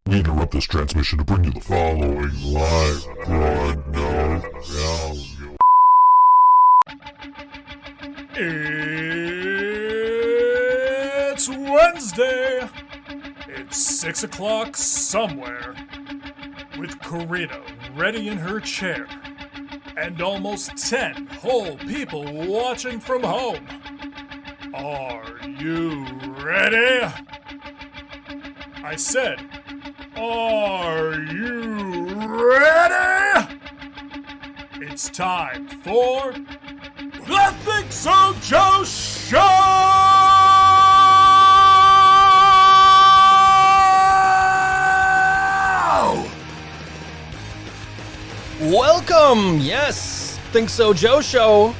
We interrupt this transmission to bring you the following live broadcast. It's Wednesday. It's 6 o'clock somewhere. With Karina ready in her chair. And almost 10 whole people watching from home. Are you ready? I said, are you ready? It's time for the ThinkSoJoE Show! Welcome, yes, ThinkSoJoE Show,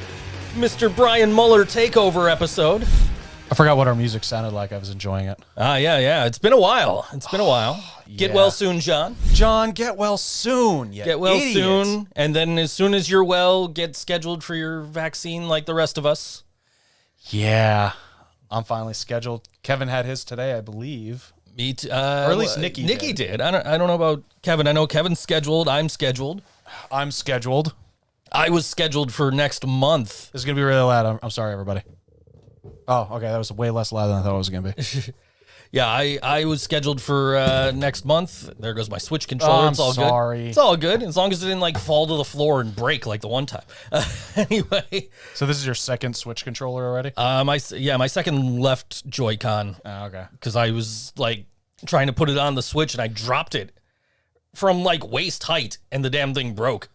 Mr. Brian Muller takeover episode. I forgot what our music sounded like. I was enjoying it. Yeah. It's been a while. Get Yeah. well soon, John. John, get well soon. You Get well idiot. soon. And then as soon as you're well, get scheduled for your vaccine like the rest of us. Yeah, I'm finally scheduled. Kevin had his today, I believe. Me too. Or at least Nikki did. I don't know about Kevin. I know Kevin's scheduled. I'm scheduled. I'm scheduled. I was scheduled for next month. This is going to be really loud. I'm sorry, everybody. Oh, okay. That was way less loud than I thought it was going to be. Yeah, I was scheduled for next month. There goes my Switch controller. I'm it's all sorry. good. It's all good as long as it didn't like fall to the floor and break like the one time. Anyway, So this is your second Switch controller already? my second left Joy-Con Oh, okay. because I was like trying to put it on the Switch and I dropped it from like waist height and the damn thing broke.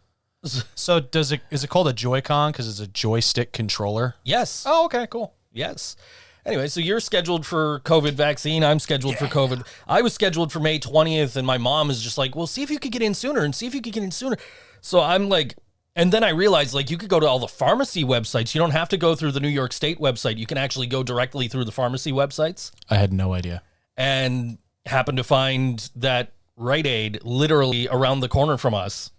So is it called a Joy-Con because it's a joystick controller? Yes. Oh, okay, cool. Yes. Anyway, so you're scheduled for COVID vaccine. I'm scheduled for COVID. I was scheduled for May 20th, and my mom is just like, well, see if you could get in sooner and see if you could get in sooner. So I'm like, and then I realized, like, you could go to all the pharmacy websites. You don't have to go through the New York State website. You can actually go directly through the pharmacy websites. I had no idea. And happened to find that Rite Aid, literally around the corner from us,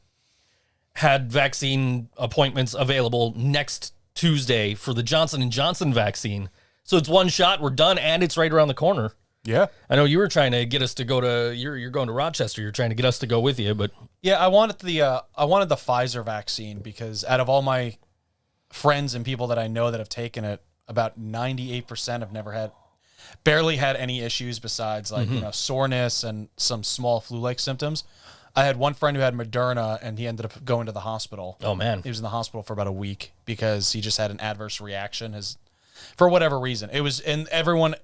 had vaccine appointments available next Tuesday for the Johnson & Johnson vaccine. So it's one shot, we're done, and it's right around the corner. Yeah. I know you were trying to get us to go to, you're going to Rochester, you're trying to get us to go with you, but... Yeah, I wanted the Pfizer vaccine because out of all my friends and people that I know that have taken it, about 98% have barely had any issues besides like, soreness and some small flu-like symptoms. I had one friend who had Moderna and he ended up going to the hospital. Oh, man. He was in the hospital for about a week because he just had an adverse reaction. For whatever reason. It was, and everyone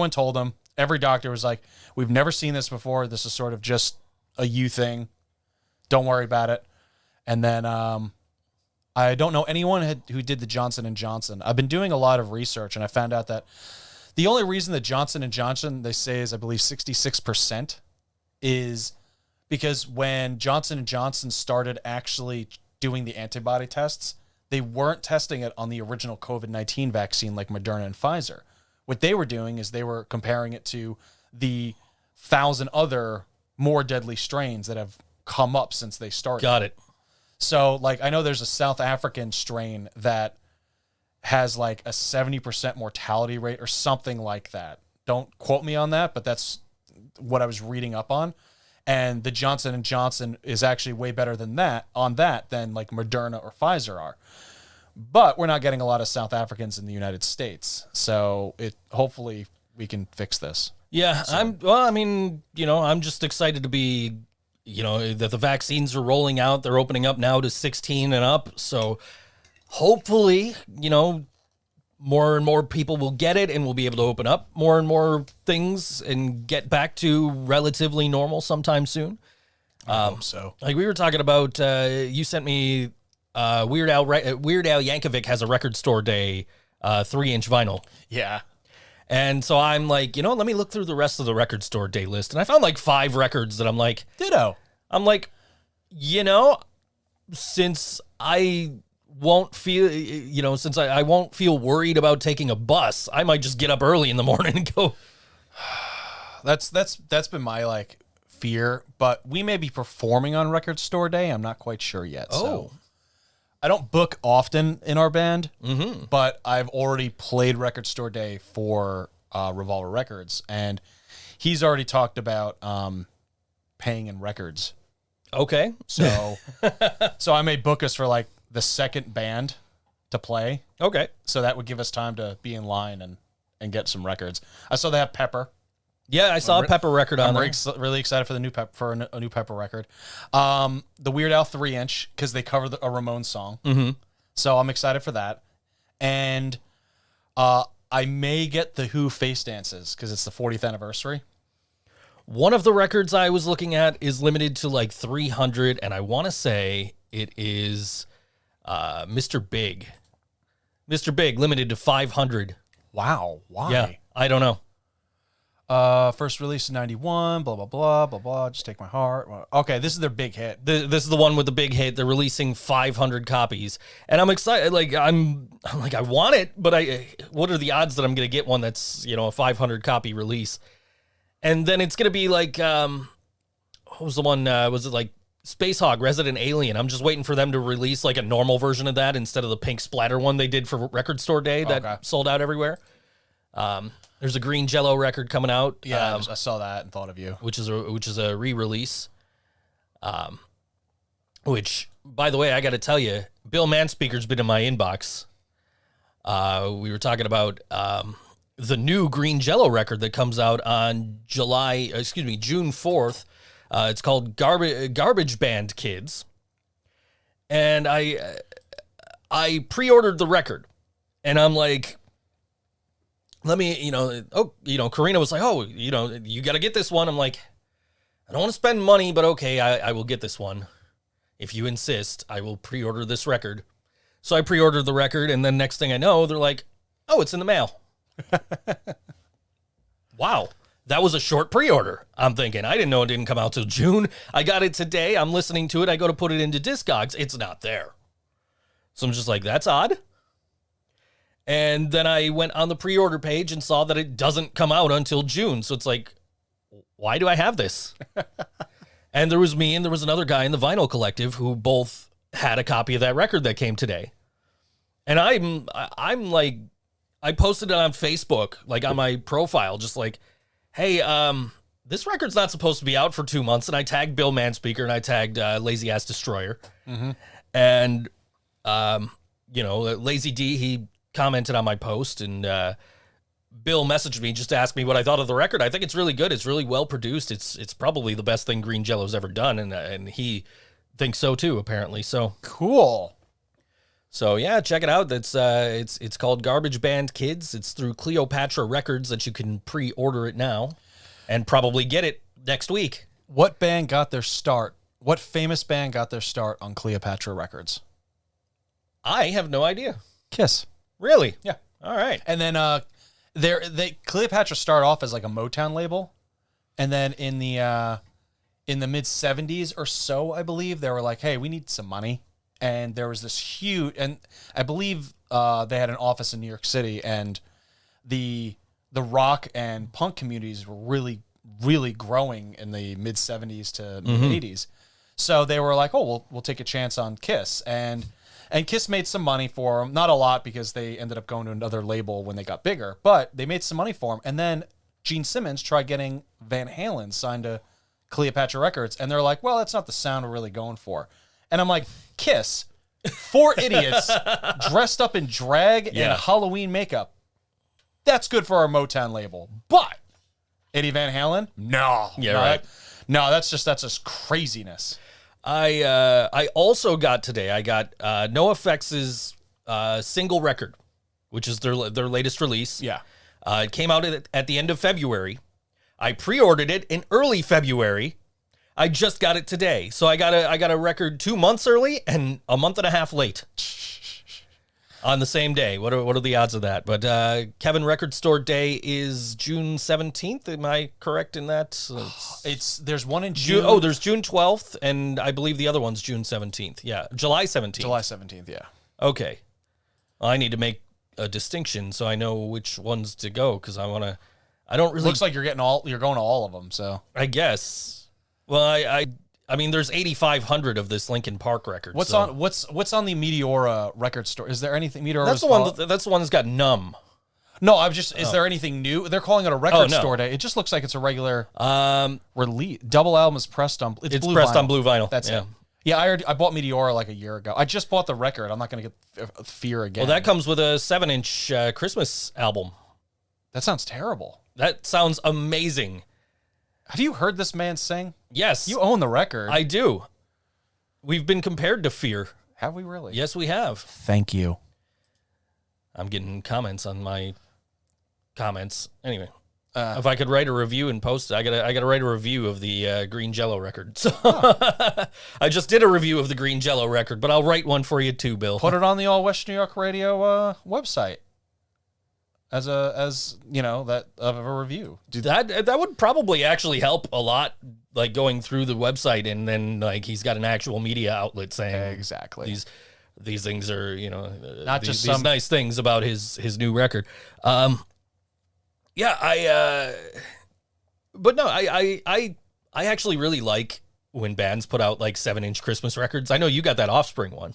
told him, every doctor was like, we've never seen this before. This is sort of just a you thing. Don't worry about it. And then I don't know anyone who did the Johnson & Johnson. I've been doing a lot of research and I found out that the only reason that Johnson & Johnson, they say is, I believe, 66% is because when Johnson & Johnson started actually doing the antibody tests, they weren't testing it on the original COVID-19 vaccine like Moderna and Pfizer. What they were doing is they were comparing it to the 1,000 other more deadly strains that have come up since they started. Got it. So, like, I know there's a South African strain that has like a 70% mortality rate or something like that. Don't quote me on that, but that's what I was reading up on. And the Johnson & Johnson is actually way better than that than like Moderna or Pfizer are. But we're not getting a lot of South Africans in the United States. So hopefully we can fix this. Yeah, I'm just excited to be, that the vaccines are rolling out. They're opening up now to 16 and up. So hopefully, more and more people will get it and we'll be able to open up more and more things and get back to relatively normal sometime soon. I hope so. Like we were talking about, you sent me Weird Al Yankovic has a record store day 3-inch vinyl. Yeah. And so I'm like, let me look through the rest of the record store day list. And I found like 5 records that I'm like, Ditto. I'm like, since I won't feel, since I won't feel worried about taking a bus, I might just get up early in the morning and go. That's been my like fear, but we may be performing on Record Store Day. I'm not quite sure yet. So I don't book often in our band, but I've already played Record Store Day for Revolver Records, and he's already talked about paying in records. Okay. So so I may book us for like the second band to play. Okay. So that would give us time to be in line and get some records. I saw they have Pepper. Yeah, I saw a Pepper record on I'm there. really excited for the new a new Pepper record. The Weird Al 3-inch, because they cover a Ramones song. Mm-hmm. So I'm excited for that. And I may get the Who Face Dances, because it's the 40th anniversary. One of the records I was looking at is limited to like 300, and I want to say it is Mr. Big. Mr. Big, limited to 500. Wow. Why? Yeah, I don't know. First release in 91, blah, blah, blah, blah, blah. Just Take My Heart. Okay, this is their big hit. This is the one with the big hit. They're releasing 500 copies, and I'm excited. Like I'm like, I want it, but what are the odds that I'm going to get one that's, you know, a 500 copy release? And then it's going to be like, what was the one? Was it like Space Hog, Resident Alien? I'm just waiting for them to release like a normal version of that instead of the pink splatter one they did for Record Store Day that sold out everywhere. There's a Green Jello record coming out. Yeah, I saw that and thought of you. Which is a re-release. Which, by the way, I got to tell you, Bill Manspeaker's been in my inbox. We were talking about the new Green Jello record that comes out on June 4th. It's called Garbage Band Kids. And I pre-ordered the record. And I'm like, let me, Karina was like, oh, you got to get this one. I'm like, I don't want to spend money, but okay, I will get this one. If you insist, I will pre-order this record. So I pre-ordered the record, and then next thing I know, they're like, oh, it's in the mail. Wow. That was a short pre-order. I'm thinking, I didn't know it didn't come out till June. I got it today. I'm listening to it. I go to put it into Discogs. It's not there. So I'm just like, that's odd. And then I went on the pre-order page and saw that it doesn't come out until June. So it's like, why do I have this? And there was me and there was another guy in the Vinyl Collective who both had a copy of that record that came today. And I'm like, I posted it on Facebook, like on my profile, just like, hey, this record's not supposed to be out for 2 months. And I tagged Bill Manspeaker and I tagged Lazy Ass Destroyer. Mm-hmm. And, Lazy D, he commented on my post, and Bill messaged me just to ask me what I thought of the record. I think it's really good. It's really well produced. It's probably the best thing Green Jello's ever done, and he thinks so too, apparently. So cool. So yeah, check it out. It's called Garbage Band Kids. It's through Cleopatra Records that you can pre-order it now, and probably get it next week. What band got their start? What famous band got their start on Cleopatra Records? I have no idea. Kiss. Really? Yeah. All right. And then Cleopatra started off as like a Motown label, and then in the mid 70s or so, I believe, they were like, hey, we need some money. And there was this huge, and I believe they had an office in New York City, and the rock and punk communities were really, really growing in the mid 70s to mid 80s. So they were like, oh, we'll take a chance on Kiss. And Kiss made some money for them. Not a lot, because they ended up going to another label when they got bigger. But they made some money for them. And then Gene Simmons tried getting Van Halen signed to Cleopatra Records. And they're like, well, that's not the sound we're really going for. And I'm like, Kiss, 4 idiots dressed up in drag and Halloween makeup. That's good for our Motown label. But Eddie Van Halen? No. Yeah, right. That's just craziness. I also got today, I got NoFX's single record, which is their latest release. Yeah. It came out at the end of February. I pre-ordered it in early February. I just got it today. So I got a record 2 months early and a month and a half late on the same day. What are the odds of that? But Kevin Record Store Day is June 17th. Am I correct in that? There's one in June. There's June 12th, and I believe the other one's June 17th. Yeah, July 17th. July 17th, yeah. Okay. I need to make a distinction so I know which ones to go, because I don't really... Looks like you're going to all of them, so... I guess. Well, I mean, there's 8,500 of this Linkin Park record. What's on the Meteora record store? Is there anything Meteora? That's the one that's got Numb. No, I'm just. Is there anything new? They're calling it a record no. store day. It just looks like it's a regular release. Double album is pressed on. It's blue pressed vinyl. on blue vinyl. That's yeah. it. Yeah, I bought Meteora like a year ago. I just bought the record. I'm not going to get Fear again. Well, that comes with a 7-inch Christmas album. That sounds terrible. That sounds amazing. Have you heard this man sing? Yes. You own the record. I do. We've been compared to Fear. Have we really? Yes, we have. Thank you. I'm getting comments on my comments. Anyway, if I could write a review and post it, I gotta write a review of the Green Jello record. So I just did a review of the Green Jello record, but I'll write one for you too, Bill. Put it on the All West New York Radio website as you know, that of a review. That would probably actually help a lot, like going through the website and then like he's got an actual media outlet saying exactly these things are, you know, not these, just these some nice things about his new record. Yeah, but no, I actually really like when bands put out like 7-inch Christmas records. I know you got that Offspring one.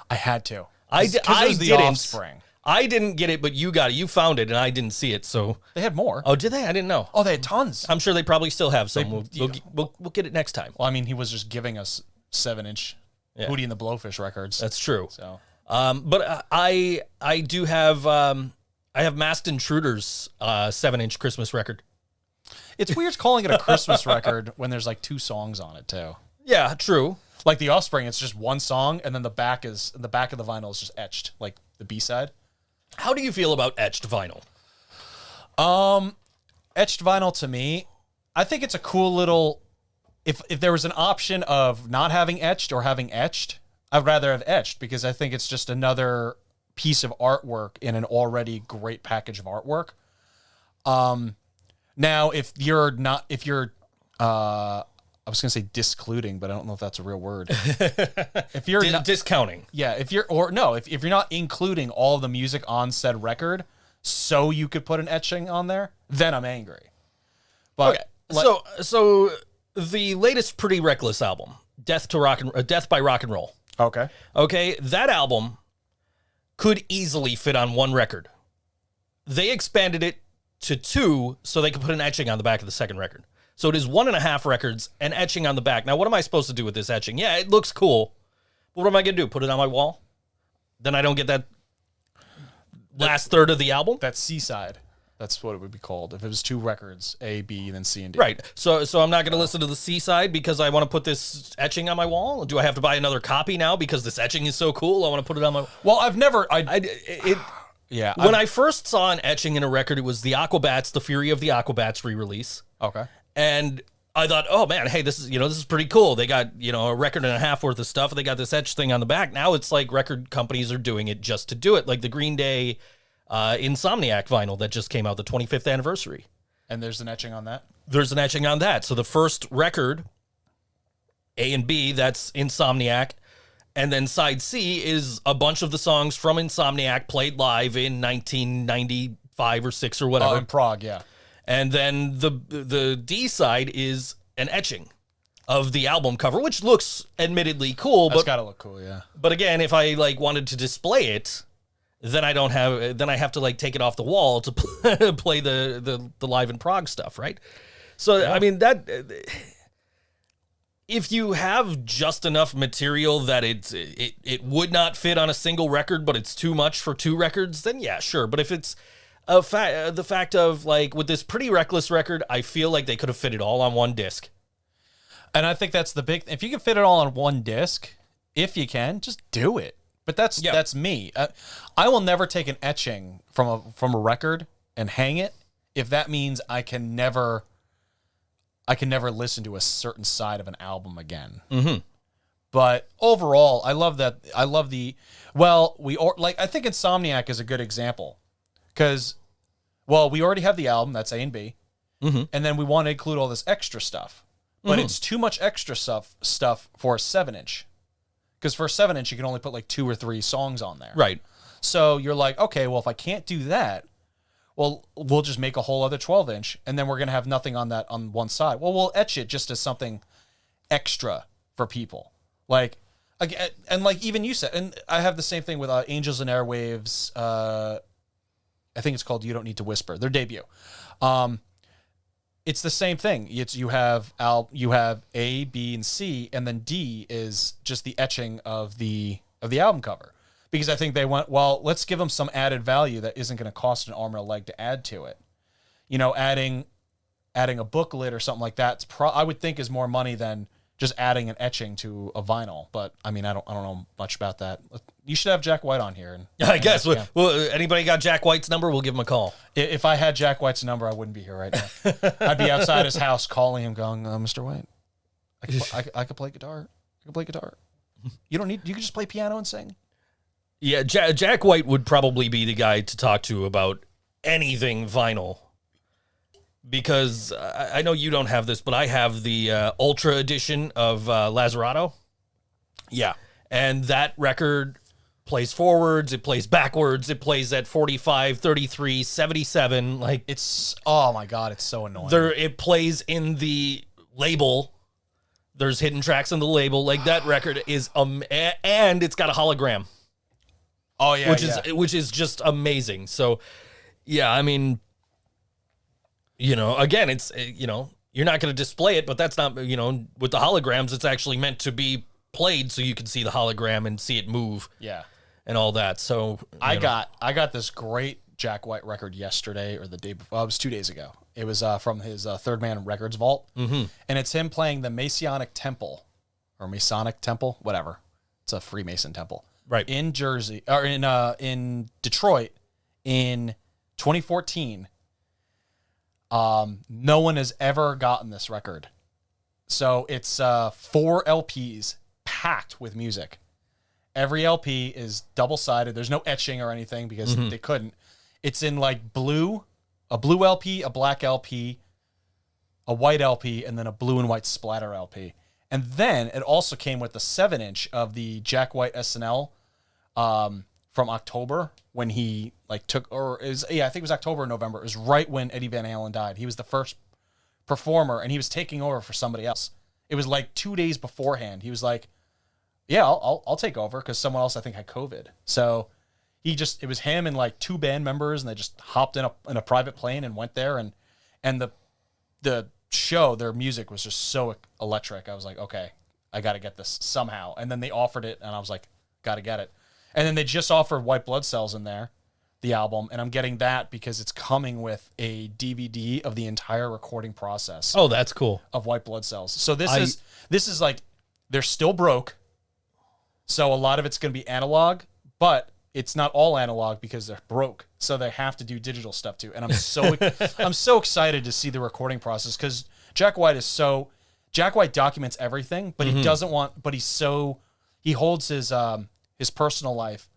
I had to. I the didn't. Offspring. I didn't get it, but you got it. You found it, and I didn't see it. So They had more. oh, did they? I didn't know. Oh, they had tons. I'm sure they probably still have some. They- We'll get it next time. Well, I mean, he was just giving us 7-inch Yeah. Hootie and the Blowfish records. That's true. So But I do have I have Masked Intruders 7-inch Christmas record. it's weird calling it a Christmas record when there's like 2 songs on it too. Yeah, true. Like the Offspring, it's just one song, and then the back of the vinyl is just etched, like the B-side. How do you feel about etched vinyl? Etched vinyl to me, I think it's a cool little. If there was an option of not having etched or having etched, I'd rather have etched because I think it's just another piece of artwork in an already great package of artwork. Now if you're I was gonna say discluding, but I don't know if that's a real word. If you're not, Discounting. yeah, if you're not including all the music on said record, so you could put an etching on there, then I'm angry. But Okay. So the latest Pretty Reckless album, Death by Rock and Roll. okay, Okay, that album could easily fit on one record. They expanded it to 2 so they could put an etching on the back of the second record. So it is 1.5 records and etching on the back. Now, what am I supposed to do with this etching? Yeah, it looks cool. But what am I going to do? Put it on my wall? Then I don't get that last third of the album? that's C-side. That's what it would be called if it was 2 records, A, B, then C and D. Right. So I'm not going to listen to the C side because I want to put this etching on my wall? Do I have to buy another copy now because this etching is so cool? I want to put it on my... Well, I've never. Yeah. When I first saw an etching in a record, it was the Aquabats, the Fury of the Aquabats re-release. Okay. And I thought, oh man, hey, this is pretty cool. They got, a record and a half worth of stuff. They got this etch thing on the back. Now it's like record companies are doing it just to do it. Like the Green Day Insomniac vinyl that just came out, the 25th anniversary. And there's an etching on that? There's an etching on that. So the first record, A and B, that's Insomniac. And then side C is a bunch of the songs from Insomniac played live in 1995 or 6 or whatever. Oh, in Prague, yeah. And then the D side is an etching of the album cover, which looks admittedly cool. That's But got to look cool, yeah. but again, if I wanted to display it, then I have to take it off the wall to play the live in Prague stuff, right? So yeah. I mean that. If you have just enough material that it would not fit on a single record, but it's too much for 2 records, then yeah, sure. But if it's the fact of with this Pretty Reckless record, I feel like they could have fit it all on one disc. And I think that's the big. If you can fit it all on one disc, if you can, just do it. But that's me. I will never take an etching from a record and hang it if that means I can never listen to a certain side of an album again. Mm-hmm. But overall, I love that. I love I think Insomniac is a good example because, we already have the album, that's A and B, mm-hmm. and then we want to include all this extra stuff. But it's too much extra stuff for a 7-inch. Because for a 7-inch, you can only put 2 or 3 songs on there. Right. So you're like, okay, well, if I can't do that, well, we'll just make a whole other 12-inch, and then we're going to have nothing on that on one side. Well, we'll etch it just as something extra for people. And even you said, and I have the same thing with Angels and Airwaves, I think it's called You Don't Need to Whisper, their debut. It's the same thing. You have A, B, and C, and then D is just the etching of the album cover. Because I think they went, well, let's give them some added value that isn't going to cost an arm or a leg to add to it. You know, adding a booklet or something like that, I would think is more money than just adding an etching to a vinyl. But I mean, I don't know much about that. You should have Jack White on here. I guess. Yeah. Well, anybody got Jack White's number? We'll give him a call. If I had Jack White's number, I wouldn't be here right now. I'd be outside his house calling him, going, "Mr. White, I could play guitar. I could play guitar. You don't need. You can just play piano and sing." Yeah, Jack White would probably be the guy to talk to about anything vinyl. Because I know you don't have this, but I have the Ultra edition of Lazzarato. Yeah. And that record plays forwards, it plays backwards, it plays at 45, 33, 77. Like, it's, oh my God, it's so annoying. It plays in the label. There's hidden tracks in the label. Like, that record is, and it's got a hologram. Oh, yeah. Which is just amazing. So, yeah, I mean, you know, again, it's, you know, you're not going to display it, but that's not, you know, with the holograms, it's actually meant to be played so you can see the hologram and see it move. Yeah. And all that. So I got this great Jack White record yesterday or the day before. It was 2 days ago. It was from his Third Man Records vault. Mm-hmm. And it's him playing the Masonic Temple or Masonic Temple, whatever. It's a Freemason temple. Right. In Jersey or in Detroit in 2014. No one has ever gotten this record. So it's 4 LPs packed with music. Every LP is double-sided. There's no etching or anything because they couldn't. It's in like blue, a blue LP, a black LP, a white LP, and then a blue and white splatter LP. And then it also came with the 7-inch of the Jack White SNL from October when he like took, or it was, yeah, I think it was October or November. It was right when Eddie Van Halen died. He was the first performer and he was taking over for somebody else. It was like 2 days beforehand. He was like, yeah, I'll take over because someone else I think had COVID. So it was him and like 2 band members and they just hopped in a private plane and went there and the show, their music was just so electric. I was like, okay, I got to get this somehow. And then they offered it and I was like, got to get it. And then they just offered White Blood Cells in there, the album, and I'm getting that because it's coming with a DVD of the entire recording process. Oh, that's cool. Of White Blood Cells. So this is like, they're still broke. So a lot of it's going to be analog, but it's not all analog because they're broke. So they have to do digital stuff too. And I'm so excited to see the recording process because Jack White documents everything, but he doesn't want, but he holds his personal life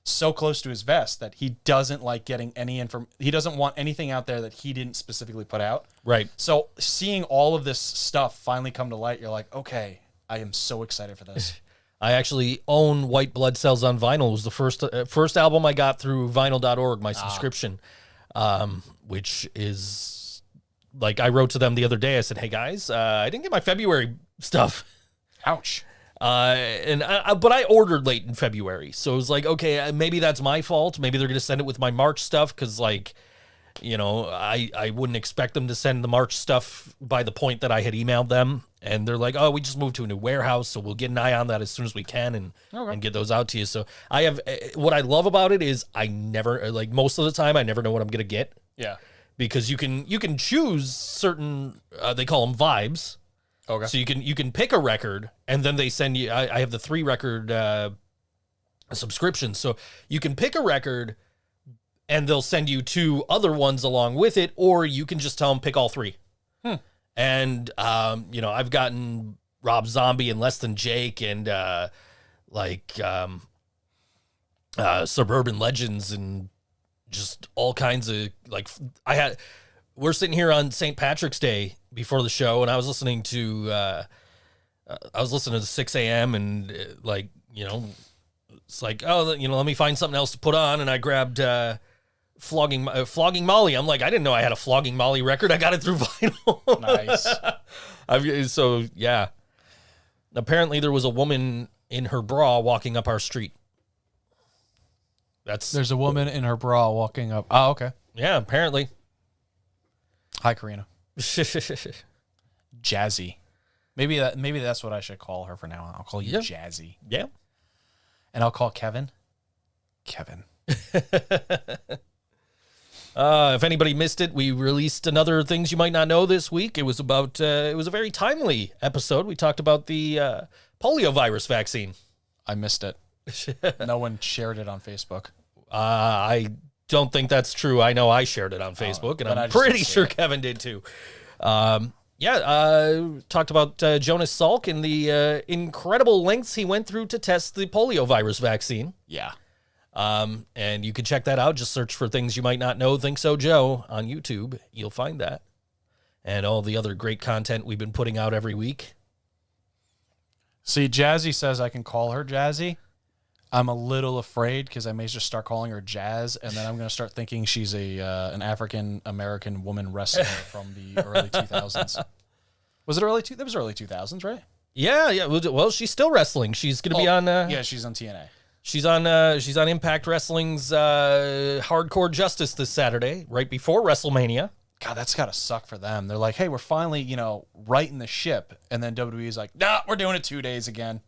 so close to his vest that he doesn't like getting he doesn't want anything out there that he didn't specifically put out. Right. So seeing all of this stuff finally come to light, you're like, okay, I am so excited for this. I actually own White Blood Cells on vinyl. It was the first album I got through vinyl.org, my subscription, which is like, I wrote to them the other day. I said, hey guys, I didn't get my February stuff. Ouch. But I ordered late in February. So it was like, okay, maybe that's my fault. Maybe they're going to send it with my March stuff. Cause like, you know, I wouldn't expect them to send the March stuff by the point that I had emailed them. And they're like, oh, we just moved to a new warehouse. So we'll get an eye on that as soon as we can and get those out to you. So I have, what I love about it is I never, like most of the time, I never know what I'm going to get. Yeah. Because you can choose certain, they call them vibes. Okay. So you can pick a record and then they send you, I have the 3 record subscription. So you can pick a record and they'll send you 2 other ones along with it, or you can just tell them pick all 3. And, you know, I've gotten Rob Zombie and Less Than Jake and Suburban Legends and just all kinds of like, we're sitting here on St. Patrick's Day before the show, and I was listening to 6 a.m. and like, you know, it's like, oh, you know, let me find something else to put on, and I grabbed Flogging Molly. I'm like, I didn't know I had a Flogging Molly record. I got it through vinyl. Nice. So yeah, apparently there was a woman in her bra walking up our street. There's a woman in her bra walking up. Oh, okay. Yeah, apparently. Hi, Karina. Jazzy. Maybe that's what I should call her for now on. I'll call you Jazzy. Yeah. And I'll call Kevin. If anybody missed it, we released another Things You Might Not Know this week. It was about, it was a very timely episode. We talked about the polio virus vaccine. I missed it. No one shared it on Facebook. I don't think that's true. I know I shared it on Facebook, and I'm pretty sure Kevin did too. Talked about Jonas Salk and the incredible lengths he went through to test the polio virus vaccine. Yeah. And you can check that out. Just search for Things You Might Not Know, Think So Joe on YouTube. You'll find that. And all the other great content we've been putting out every week. See, Jazzy says I can call her Jazzy. I'm a little afraid because I may just start calling her Jazz, and then I'm going to start thinking she's an African-American woman wrestler from the early 2000s. Was it early? That was early 2000s, right? Yeah. Well, she's still wrestling. She's going to be on... yeah, she's on TNA. She's on Impact Wrestling's Hardcore Justice this Saturday, right before WrestleMania. God, that's got to suck for them. They're like, hey, we're finally, righting the ship. And then WWE's like, nah, we're doing it 2 days again.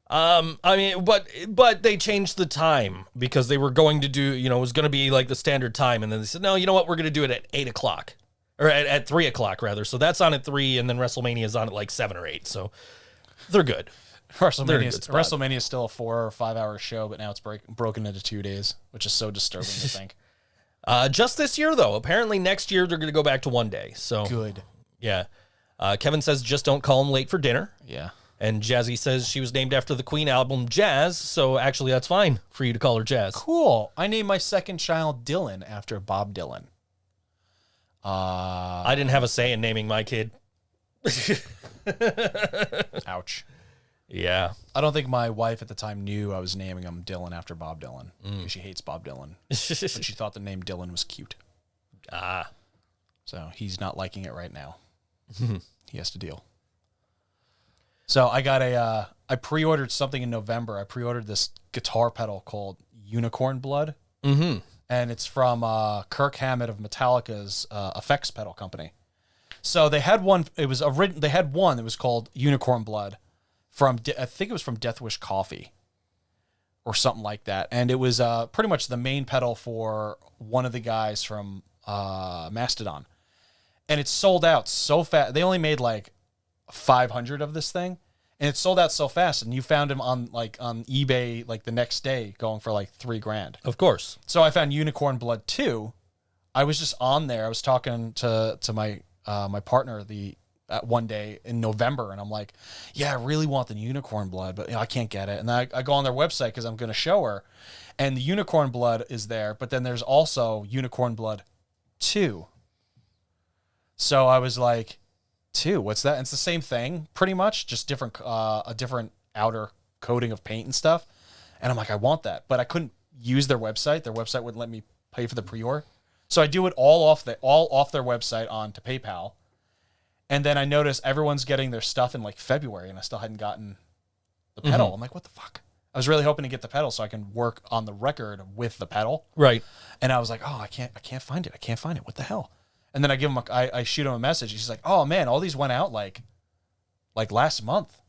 But they changed the time because they were going to do, it was going to be like the standard time. And then they said, no, you know what? We're going to do it at 8 o'clock or at 3 o'clock rather. So that's on at 3 and then WrestleMania is on at like 7 or 8. So they're good. WrestleMania is still a 4 or 5 hour show, but now it's broken into 2 days, which is so disturbing to think. Just this year, though. Apparently next year they're going to go back to 1 day. So good. Yeah. Kevin says just don't call him late for dinner. Yeah. And Jazzy says she was named after the Queen album Jazz, so actually that's fine for you to call her Jazz. Cool. I named my second child Dylan after Bob Dylan. I didn't have a say in naming my kid. Ouch. Yeah. I don't think my wife at the time knew I was naming him Dylan after Bob Dylan. Because she hates Bob Dylan. But she thought the name Dylan was cute. So he's not liking it right now. He has to deal. So I got I pre-ordered something in November. I pre-ordered this guitar pedal called Unicorn Blood. Mm-hmm. And it's from Kirk Hammett of Metallica's effects pedal company. So they had one, they had one that was called Unicorn Blood from, I think it was from Death Wish Coffee or something like that. And it was pretty much the main pedal for one of the guys from Mastodon. And it sold out so fast. They only made like 500 of this thing, and it sold out so fast. And you found him on eBay like the next day, going for like $3,000. Of course. So I found Unicorn Blood 2. I was just on there. I was talking to my my partner one day in November, and I'm like, yeah, I really want the Unicorn Blood, but I can't get it. And I go on their website because I'm going to show her, and the Unicorn Blood is there, but then there's also Unicorn Blood 2. So I was like, 2, what's that? And it's the same thing, pretty much, just different, a different outer coating of paint and stuff. And I'm like, I want that, but I couldn't use their website. Their website wouldn't let me pay for the pre-order, so I do it all off their website onto PayPal. And then I noticed everyone's getting their stuff in like February, and I still hadn't gotten the pedal. I'm like, what the fuck? I was really hoping to get the pedal so I can work on the record with the pedal. Right. And I was like, oh, I can't find it. I can't find it. What the hell? And then I give him I shoot him a message. He's like, oh man, all these went out like last month.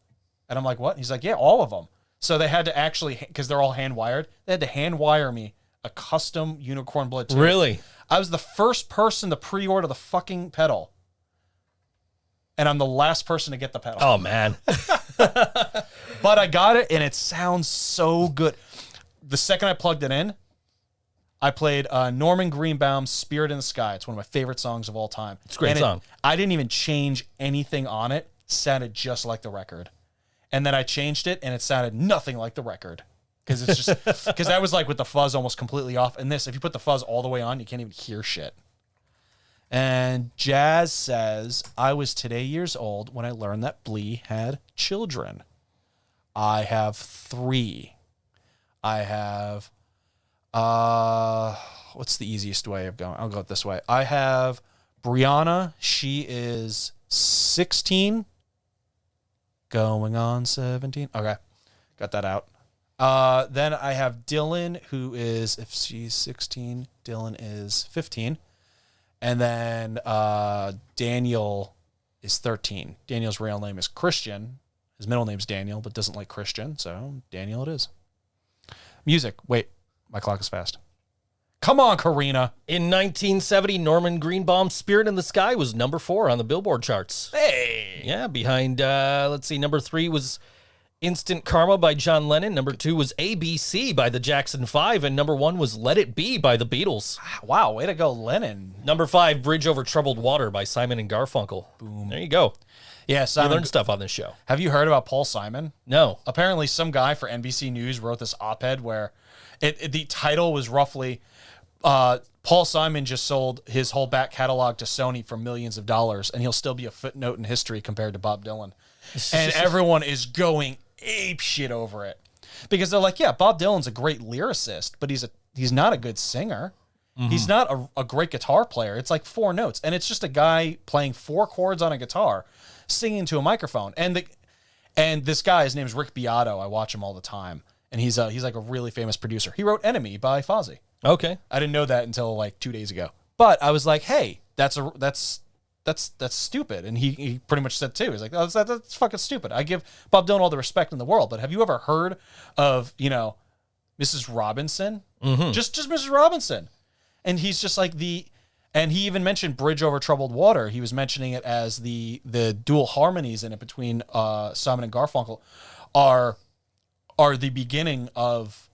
And I'm like, what? And he's like, yeah, all of them. So they had to actually, because they're all hand wired, they had to hand wire me a custom Unicorn Blood 2. Really? I was the first person to pre-order the fucking pedal. And I'm the last person to get the pedal. Oh man. But I got it, and it sounds so good. The second I plugged it in, I played Norman Greenbaum's Spirit in the Sky. It's one of my favorite songs of all time. It's a great song. I didn't even change anything on it. Sounded just like the record. And then I changed it, and it sounded nothing like the record. Because it's just because I was like with the fuzz almost completely off. And this, if you put the fuzz all the way on, you can't even hear shit. And Jazz says, I was today years old when I learned that Blee had children. I have 3. I have... what's the easiest way of going? I'll go this way. I have Brianna. She is 16, going on 17. Okay, got that out. Then I have Dylan, who is, if she's 16, Dylan is 15. And then Daniel is 13. Daniel's real name is Christian. His middle name's Daniel, but doesn't like Christian, so Daniel it is. Music. Wait, my clock is fast. Come on, Karina. In 1970, Norman Greenbaum's Spirit in the Sky was number 4 on the Billboard charts. Hey. Yeah, behind, let's see, number 3 was Instant Karma by John Lennon. Number 2 was ABC by the Jackson 5. And number 1 was Let It Be by the Beatles. Wow, way to go, Lennon. Number 5, Bridge Over Troubled Water by Simon and Garfunkel. Boom. There you go. Yeah, You Simon. learned stuff on this show. Have you heard about Paul Simon? No. Apparently, some guy for NBC News wrote this op-ed where the title was roughly, Paul Simon just sold his whole back catalog to Sony for millions of dollars, and he'll still be a footnote in history compared to Bob Dylan. And everyone is going ape shit over it because they're like, yeah, Bob Dylan's a great lyricist, but he's not a good singer. Mm-hmm. He's not a great guitar player. It's like 4 notes, and it's just a guy playing 4 chords on a guitar, singing to a microphone. And this guy, his name's Rick Beato. I watch him all the time, and he's like a really famous producer. He wrote "Enemy" by Fozzy. Okay. I didn't know that until like 2 days ago, but I was like, hey, that's stupid. And he pretty much said too. He's like, oh, that's fucking stupid. I give Bob Dylan all the respect in the world, but have you ever heard of, Mrs. Robinson? Mm-hmm. Just Mrs. Robinson. And he's just like and he even mentioned Bridge Over Troubled Water. He was mentioning it as the dual harmonies in it between Simon and Garfunkel are the beginning of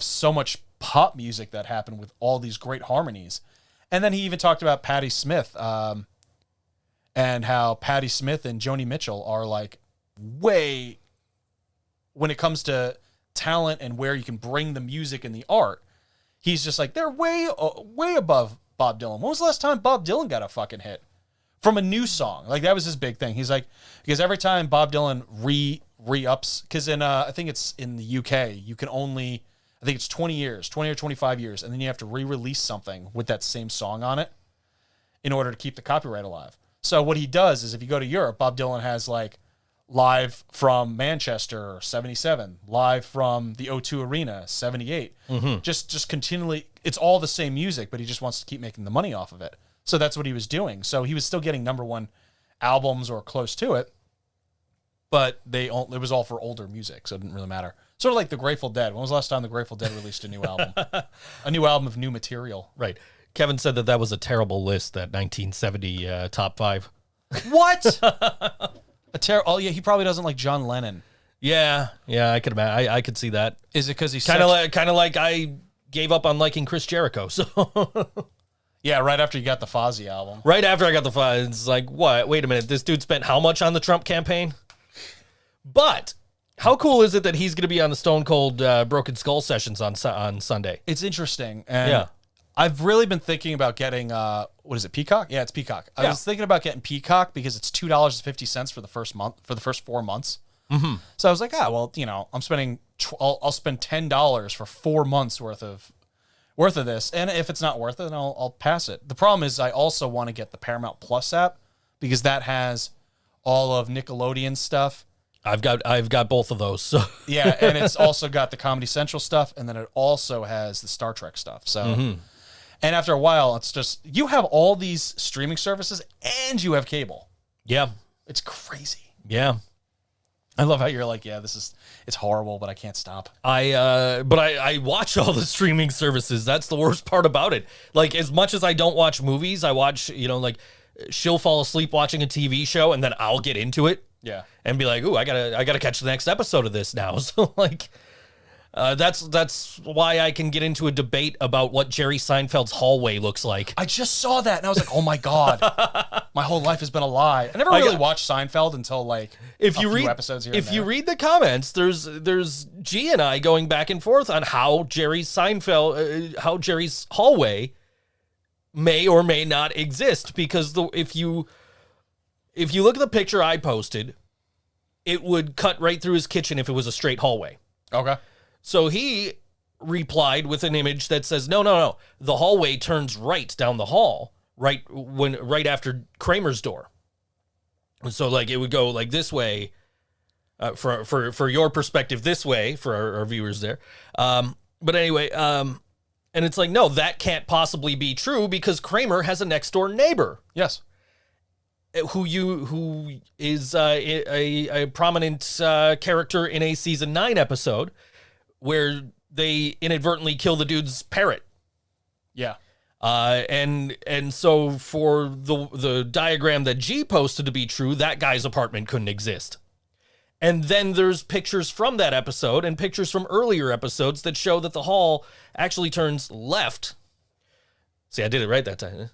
so much pop music that happened with all these great harmonies. And then he even talked about Patti Smith, and how Patti Smith and Joni Mitchell are like way, when it comes to talent and where you can bring the music and the art, he's just like, they're way above Bob Dylan. When was the last time Bob Dylan got a fucking hit from a new song? Like, that was his big thing. He's like, because every time Bob Dylan re-ups, because in, I think it's in the UK, you can only, I think it's 20 or 25 years, and then you have to re-release something with that same song on it in order to keep the copyright alive. So what he does is, if you go to Europe, Bob Dylan has like live from Manchester, 77, live from the O2 Arena, 78. Mm-hmm. Just continually, it's all the same music, but he just wants to keep making the money off of it. So that's what he was doing. So he was still getting #1 albums or close to it, but it was all for older music, so it didn't really matter. Sort of like the Grateful Dead. When was the last time the Grateful Dead released a new album? A new album of new material. Right. Kevin said that was a terrible list, that 1970 top 5. What? Oh yeah, he probably doesn't like John Lennon. Yeah, I could imagine. I could see that. Is it because he's kind of like I gave up on liking Chris Jericho? So yeah, right after you got the Fozzy album. Right after I got the Fozzy, it's like, what? Wait a minute, this dude spent how much on the Trump campaign? But how cool is it that he's going to be on the Stone Cold Broken Skull sessions on Sunday? It's interesting, and I've really been thinking about getting, what is it, Peacock? Yeah, it's Peacock. I was thinking about getting Peacock because it's $2.50 for the first month, for the first 4 months. Mm-hmm. So I was like, well, I'm spending, I'll spend $10 for 4 months worth of this, and if it's not worth it, then I'll pass it. The problem is I also want to get the Paramount Plus app because that has all of Nickelodeon stuff. I've got both of those. So. Yeah, and it's also got the Comedy Central stuff, and then it also has the Star Trek stuff. So. Mm-hmm. And after a while, it's just, you have all these streaming services and you have cable. Yeah. It's crazy. Yeah. I love how you're like, yeah, it's horrible, but I can't stop. I watch all the streaming services. That's the worst part about it. Like, as much as I don't watch movies, I watch, like, she'll fall asleep watching a TV show and then I'll get into it. Yeah. And be like, ooh, I gotta catch the next episode of this now. So, like, that's why I can get into a debate about what Jerry Seinfeld's hallway looks like. I just saw that and I was like, oh my God, my whole life has been a lie. I never really watched Seinfeld until like a few episodes here. If you read the comments, there's G and I going back and forth on how Jerry's hallway may or may not exist, because if you look at the picture I posted, it would cut right through his kitchen if it was a straight hallway. Okay. So he replied with an image that says, no, the hallway turns right down the hall, right after Kramer's door. So like it would go like this way, for your perspective this way for our viewers there. But anyway, and it's like, no, that can't possibly be true because Kramer has a next door neighbor. Yes. Who is a prominent character in a season 9 episode where they inadvertently kill the dude's parrot. Yeah. And so for the diagram that G posted to be true, that guy's apartment couldn't exist. And then there's pictures from that episode and pictures from earlier episodes that show that the hall actually turns left. See, I did it right that time.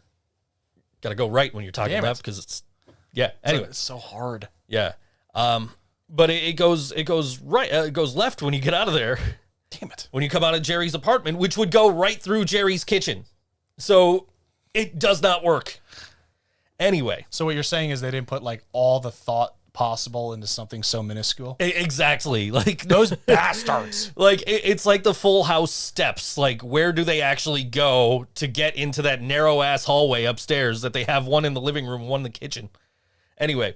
Got to go right when you're talking left because it's, yeah. Anyway, it's so hard. Yeah. But it goes right. It goes left when you get out of there. Damn it. When you come out of Jerry's apartment, which would go right through Jerry's kitchen. So it does not work. Anyway. So what you're saying is they didn't put like all the thought possible into something so minuscule? Exactly. Like those bastards. Like it's like the Full House steps. Like where do they actually go to get into that narrow ass hallway upstairs that they have one in the living room, one in the kitchen? Anyway.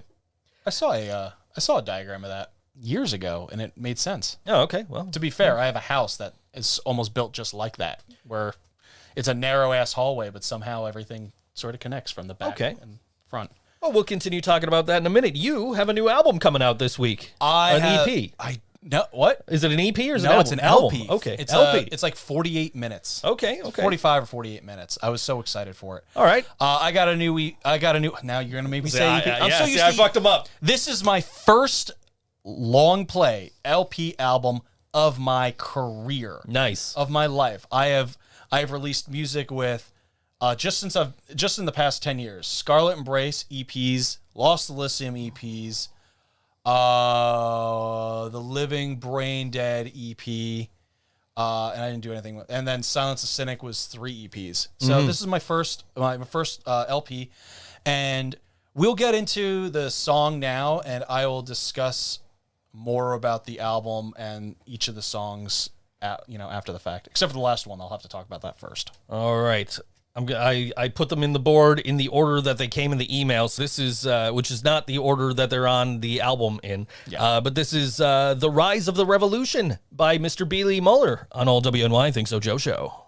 I saw a diagram of that years ago and it made sense. Oh, okay. Well, to be fair, I have a house that is almost built just like that, where it's a narrow ass hallway, but somehow everything sort of connects from the back and front. Well, we'll continue talking about that in a minute. You have a new album coming out this week. An EP. No, what? Is it an EP or is it no, an album? it's an LP. Album. Okay. It's LP. It's like 48 minutes. Okay. 45 or 48 minutes. I was so excited for it. All right. I got a new. Now you're gonna make me say. I'm so used to. I fucked him up. This is my first long play LP album of my career. Nice. Of my life. I have released music with just in the past 10 years. Scarlet Embrace EPs, Lost Elysium EPs, the Living Brain Dead EP, and I didn't do anything with. And then Silence the Cynic was 3 EPs. So this is my first LP, and we'll get into the song now, and I will discuss more about the album and each of the songs, after the fact. Except for the last one, I'll have to talk about that first. All right. I put them in the board in the order that they came in the emails. This is which is not the order that they're on the album in. Yeah. But this is The Rise of the Revolution by Mr. B. Lee Muller on all WNY ThinkSoJoE Show.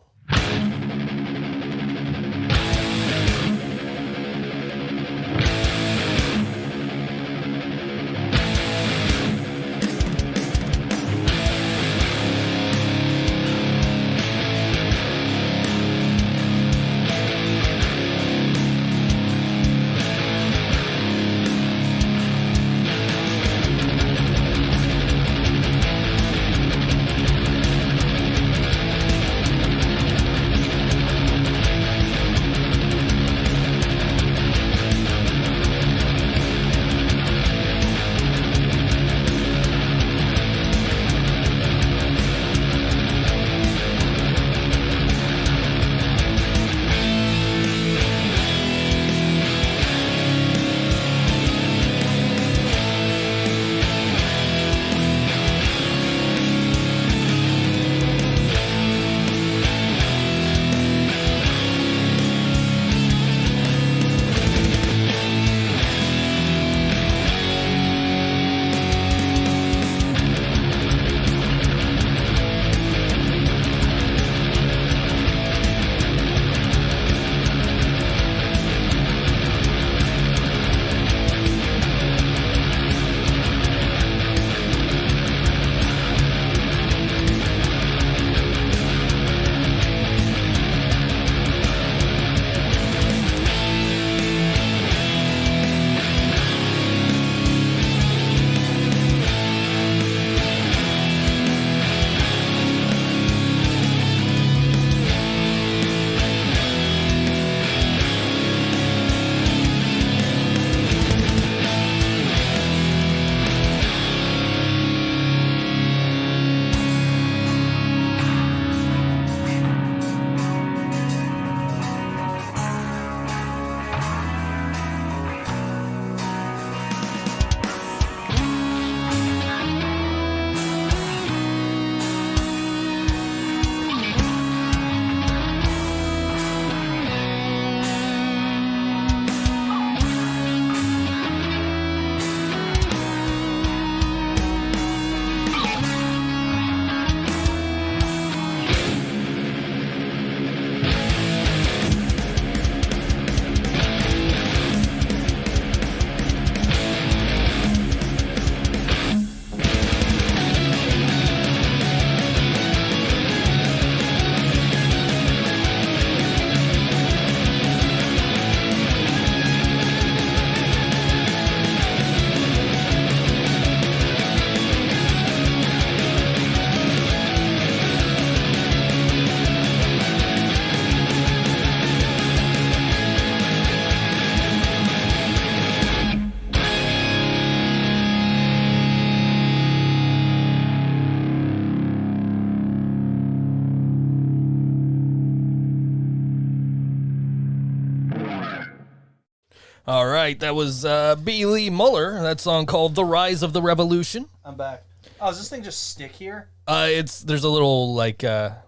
All right, that was Lee Muller. That song called "The Rise of the Revolution." I'm back. Oh, does this thing just stick here? There's a little like. Are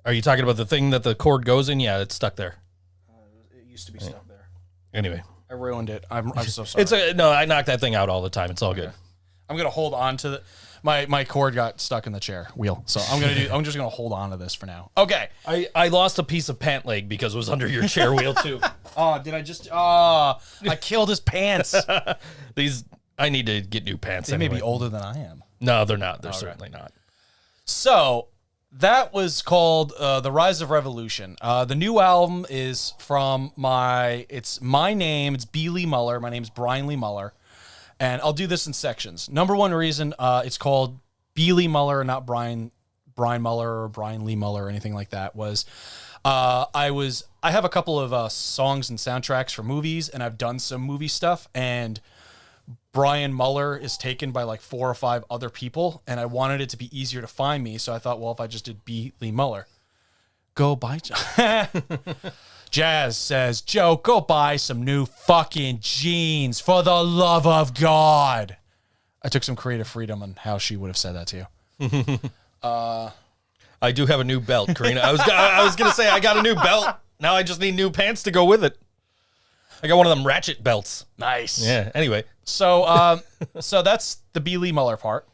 you talking about the thing that the cord goes in? Yeah, it's stuck there. It used to be stuck there. Anyway, I ruined it. I'm so sorry. No, I knock that thing out all the time. It's all good. I'm gonna hold on to the. My cord got stuck in the chair wheel, so I'm just gonna hold on to this for now. Okay. I lost a piece of pant leg because it was under your chair wheel too. Oh, did I just? I killed his pants. I need to get new pants. They may anyway. be older than I am. No, they're not. They're certainly not. So that was called The Rise of Revolution. The new album is from it's my name. It's B. Lee Muller. My name's Brian Lee Muller. And I'll do this in sections. Number one reason it's called B. Lee Muller, not Brian Muller or Brian Lee Muller or anything like that, was I have a couple of songs and soundtracks for movies, and I've done some movie stuff, and Brian Muller is taken by like 4 or 5 other people, and I wanted it to be easier to find me, so I thought, well, if I just did B. Lee Muller, go buy. Jazz says, Joe, go buy some new fucking jeans for the love of God. I took some creative freedom on how she would have said that to you. I do have a new belt, Karina. I was gonna say I got a new belt. Now I just need new pants to go with it. I got one of them ratchet belts. Nice. Yeah. Anyway, so so that's the B. Lee Muller part,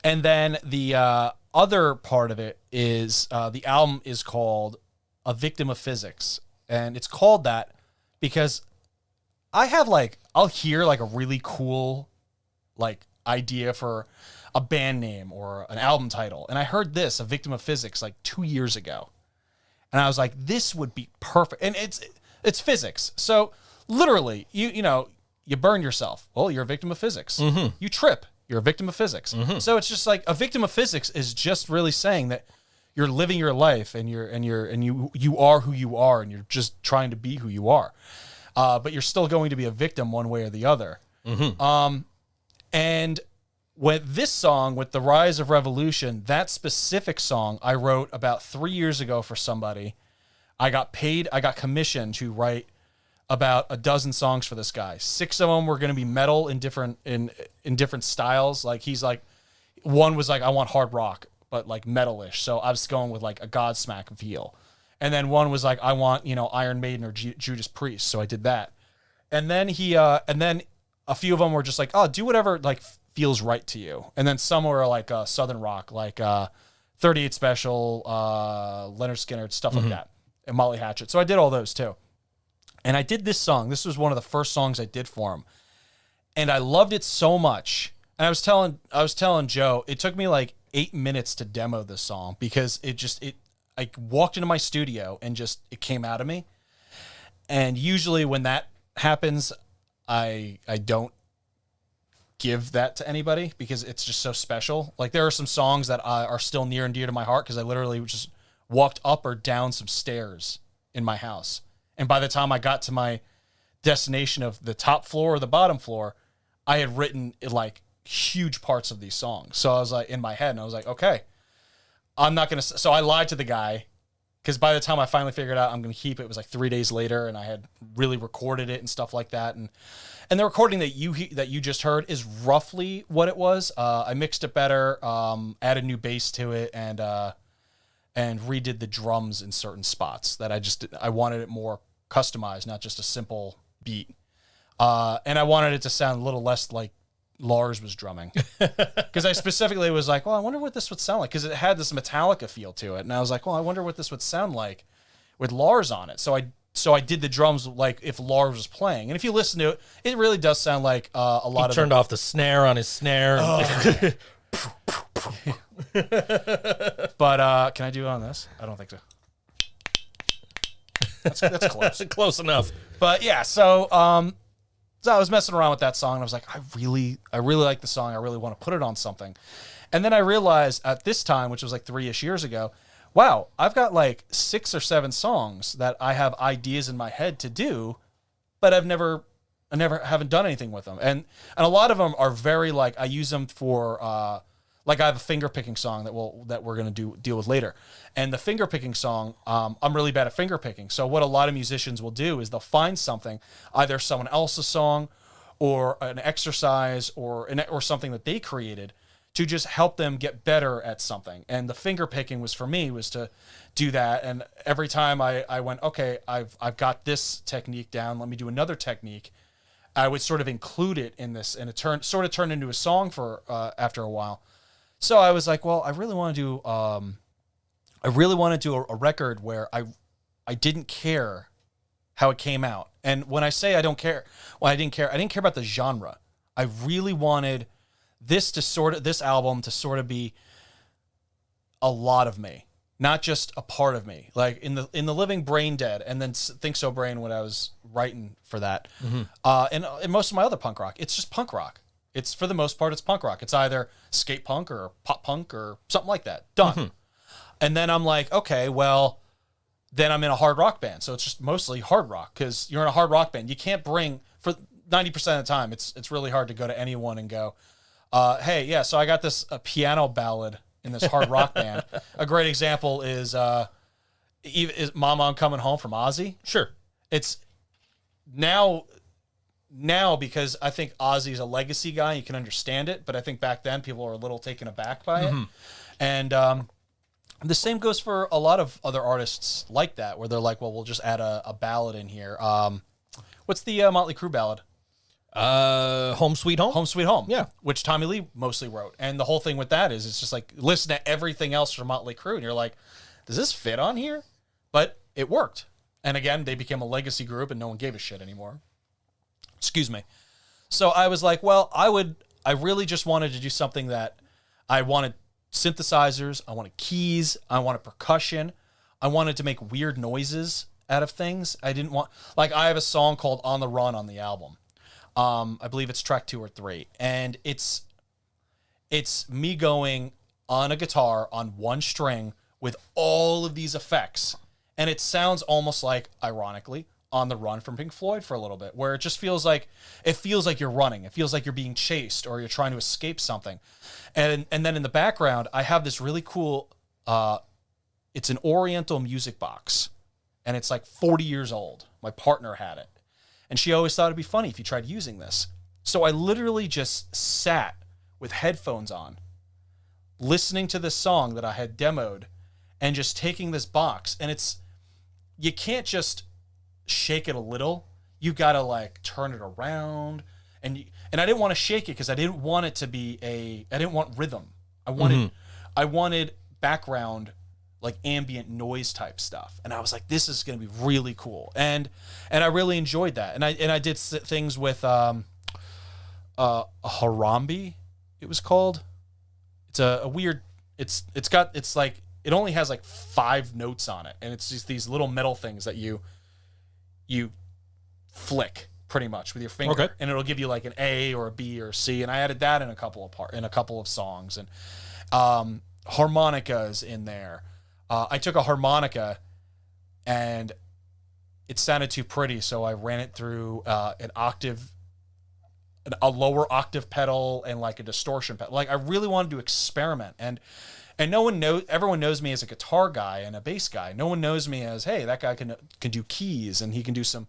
and then the other part of it is the album is called A Victim of Physics, and it's called that because I'll hear like a really cool like idea for a band name or an album title, and I heard this, A Victim of Physics, like 2 years ago, and I was like, this would be perfect, and it's physics, so literally you burn yourself, well, you're a victim of physics. Mm-hmm. You trip, you're a victim of physics. Mm-hmm. So it's just like a victim of physics is just really saying that you're living your life and you are who you are, and you're just trying to be who you are, but you're still going to be a victim one way or the other. Mm-hmm. And with this song, with The Rise of Revolution, that specific song I wrote about 3 years ago for somebody. I got commissioned to write about a dozen songs for this guy. 6 of them were going to be metal in different styles. Like one was like, I want hard rock, but like metalish. So I was going with like a Godsmack feel. And then one was like, I want, Iron Maiden or Judas Priest. So I did that. And then and then a few of them were just like, oh, do whatever like feels right to you. And then some were like Southern rock, like 38 Special, Leonard Skinner, stuff like that, and Molly Hatchet. So I did all those too. And I did this song. This was one of the first songs I did for him. And I loved it so much. And I was telling Joe, it took me like 8 minutes to demo this song because I walked into my studio and just, it came out of me. And usually when that happens, I don't give that to anybody because it's just so special. Like there are some songs that are still near and dear to my heart because I literally just walked up or down some stairs in my house. And by the time I got to my destination of the top floor or the bottom floor, I had written like huge parts of these songs. So I was like in my head and I was like, okay, I'm not going to. So I lied to the guy because by the time I finally figured out I'm going to keep it, it was like 3 days later and I had really recorded it and stuff like that. And the recording that you just heard is roughly what it was. I mixed it better, added new bass to it, and redid the drums in certain spots that I wanted it more customized, not just a simple beat. And I wanted it to sound a little less like Lars was drumming. Because I specifically was like, well, I wonder what this would sound like. Because it had this Metallica feel to it. And I was like, well, I wonder what this would sound like with Lars on it. So I did the drums like if Lars was playing. And if you listen to it, it really does sound like a lot of... He turned off the snare on his snare. Oh. But can I do it on this? I don't think so. That's close. Close enough. But yeah, so I was messing around with that song and I was like, I really like the song. I really want to put it on something. And then I realized at this time, which was like 3-ish years ago, wow, I've got like 6 or 7 songs that I have ideas in my head to do, but I haven't done anything with them. And a lot of them are very like, I use them for Like I have a finger picking song that we're gonna deal with later, and the finger picking song, I'm really bad at finger picking. So what a lot of musicians will do is they'll find something, either someone else's song, or an exercise, or something that they created, to just help them get better at something. And the finger picking was for me was to do that. And every time I went, okay, I've got this technique down, let me do another technique, I would sort of include it in this, and it turned into a song for after a while. So I was like, well, I really want to do a record where I didn't care how it came out. And when I say I don't care, well, I didn't care about the genre. I really wanted this album to sort of be a lot of me, not just a part of me. Like in the Living Brain Dead, and then Think So Brain when I was writing for that, and most of my other punk rock, it's just punk rock. It's, for the most part, it's punk rock. It's either skate punk or pop punk or something like that. Done. And then I'm like, okay, well, then I'm in a hard rock band, so it's just mostly hard rock, because you're in a hard rock band. You can't bring, for 90% of the time, it's really hard to go to anyone and go, hey, yeah, so I got this piano ballad in this hard rock band. A great example is Mama, I'm Coming Home from Ozzy. Sure. It's now because I think Ozzy's a legacy guy, you can understand it, but I think back then people were a little taken aback by it. And the same goes for a lot of other artists like that, where they're like, well, we'll just add a ballad in here. What's the Motley Crue ballad? Home Sweet Home? Home Sweet Home. Yeah. Which Tommy Lee mostly wrote. And the whole thing with that is it's just like, listen to everything else from Motley Crue, and you're like, does this fit on here? But it worked. And again, they became a legacy group and no one gave a shit anymore. Excuse me. So I was like, well, I really just wanted to do something that I wanted synthesizers, I wanted keys, I wanted percussion, I wanted to make weird noises out of things. I didn't want, like, I have a song called On the Run on the album. I believe it's track 2 or 3. And it's me going on a guitar on one string with all of these effects. And it sounds almost like, ironically, On the Run from Pink Floyd for a little bit, where it just feels like you're running. It feels like you're being chased or you're trying to escape something. And then in the background, I have this really cool, it's an Oriental music box, and it's like 40 years old. My partner had it, and she always thought it'd be funny if you tried using this. So I literally just sat with headphones on, listening to this song that I had demoed, and just taking this box. And you can't just shake it a little. You gotta like turn it around, and I didn't want to shake it because I didn't want it to be I didn't want rhythm. I wanted background, like ambient noise type stuff. And I was like, this is gonna be really cool, and I really enjoyed that. And I did things with a Harambe, it was called. It's a weird. It's like, it only has like 5 notes on it, and it's just these little metal things that you flick pretty much with your finger, okay, and it'll give you like an A or a B or a C. And I added that in a couple of songs, and harmonicas in there. I took a harmonica, and it sounded too pretty, so I ran it through a lower octave pedal and like a distortion pedal. Like, I really wanted to experiment, and everyone knows me as a guitar guy and a bass guy. No one knows me as, hey, that guy can do keys, and he can do some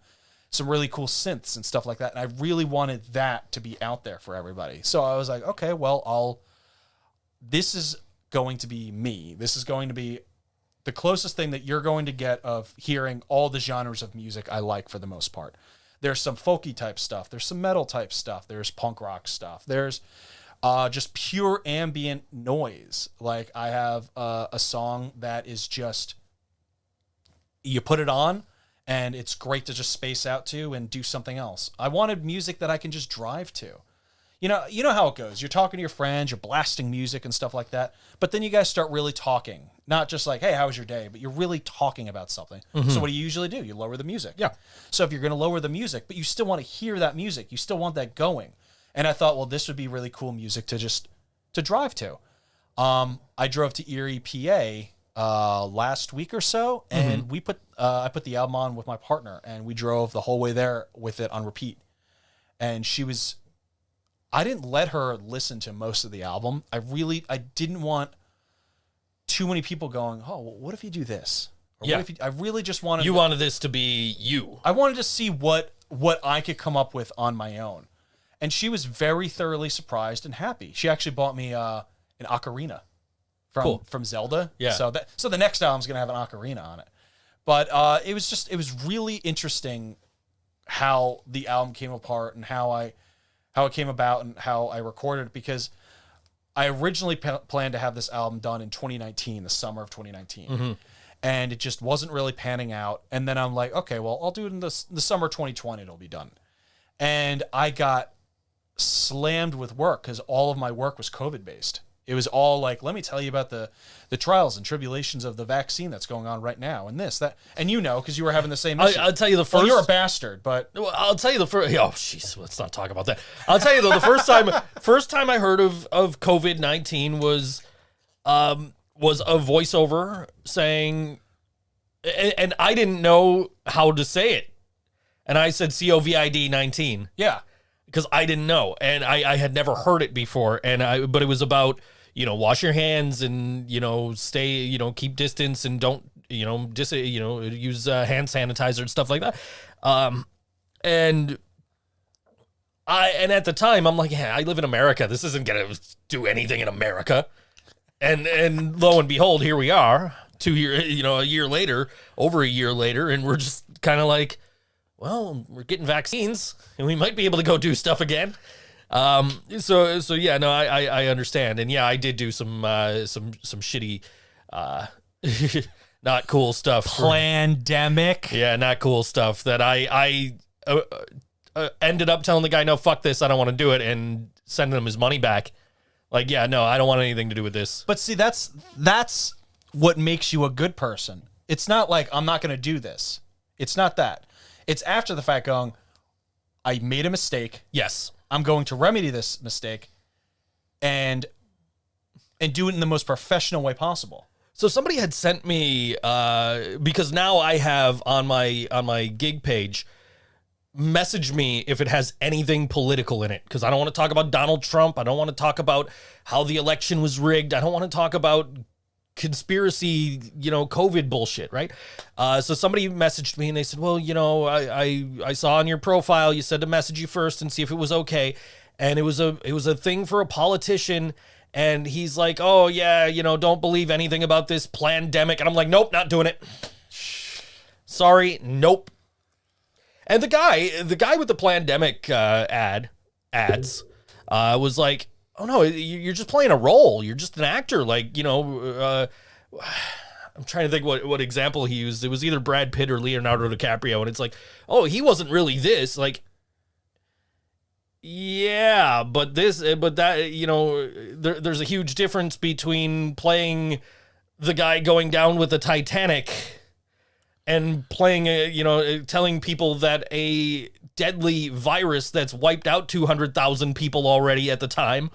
really cool synths and stuff like that. And I really wanted that to be out there for everybody. So I was like, okay, well, this is going to be me. This is going to be the closest thing that you're going to get of hearing all the genres of music I like for the most part. There's some folky type stuff. There's some metal type stuff. There's punk rock stuff. There's just pure ambient noise. Like, I have a song that is just, you put it on and it's great to just space out to and do something else. I wanted music that I can just drive to. You know how it goes. You're talking to your friends, you're blasting music and stuff like that, but then you guys start really talking. Not just like, hey, how was your day? But you're really talking about something. Mm-hmm. So what do you usually do? You lower the music. Yeah. So if you're going to lower the music, but you still want to hear that music, you still want that going. And I thought, well, this would be really cool music to drive to. I drove to Erie, PA last week or so, and I put the album on with my partner, and we drove the whole way there with it on repeat. And she was I didn't let her listen to most of the album. I didn't want too many people going, oh, well, what if you do this? Or Yeah. what if I really just wanted... You wanted this to be you. I wanted to see what I could come up with on my own. And she was very thoroughly surprised and happy. She actually bought me an ocarina from Zelda. Yeah. So the next album's going to have an ocarina on it. But it was really interesting how the album came apart and how it came about and how I recorded it, because I originally planned to have this album done in 2019, the summer of 2019. Mm-hmm. And it just wasn't really panning out. And then I'm like, okay, well, I'll do it in the summer of 2020. It'll be done. And I got slammed with work because all of my work was COVID-based. It was all like, let me tell you about the trials and tribulations of the vaccine that's going on right now, and this, that, and because you were having the same issue. I'll tell you the first. Well, you're a bastard, but Well, I'll tell you the first. Oh, jeez, let's not talk about that. I'll tell you though, the first time I heard of COVID-19 was a voiceover saying, and I didn't know how to say it, and I said COVID-19. yeah, because I didn't know, and I had never heard it before, but it was about, wash your hands and, stay, keep distance and don't, use hand sanitizer and stuff like that. And at the time I'm like, yeah, I live in America. This isn't going to do anything in America. And lo and behold, here we are a year later, over a year later. And we're just kind of like, well, we're getting vaccines and we might be able to go do stuff again. So yeah, no, I understand. And yeah, I did do some shitty, not cool stuff. Pandemic. Yeah, not cool stuff that I ended up telling the guy, no, fuck this. I don't want to do it, and sending him his money back. Like, yeah, no, I don't want anything to do with this. But see, that's what makes you a good person. It's not like, I'm not going to do this. It's not that. It's after the fact going, I made a mistake. Yes. I'm going to remedy this mistake and do it in the most professional way possible. So somebody had sent me, because now I have on my gig page, message me if it has anything political in it, because I don't want to talk about Donald Trump. I don't want to talk about how the election was rigged. I don't want to talk about conspiracy, COVID bullshit, right? So somebody messaged me and they said, well, I saw on your profile, you said to message you first and see if it was okay. And it was a thing for a politician. And he's like, oh yeah, don't believe anything about this plandemic. And I'm like, nope, not doing it. Sorry, nope. And the guy with the plandemic ads was like, oh no, you're just playing a role. You're just an actor. Like, I'm trying to think what example he used. It was either Brad Pitt or Leonardo DiCaprio. And it's like, oh, he wasn't really this. Like, yeah, but that, there's a huge difference between playing the guy going down with the Titanic and playing, telling people that a deadly virus that's wiped out 200,000 people already at the time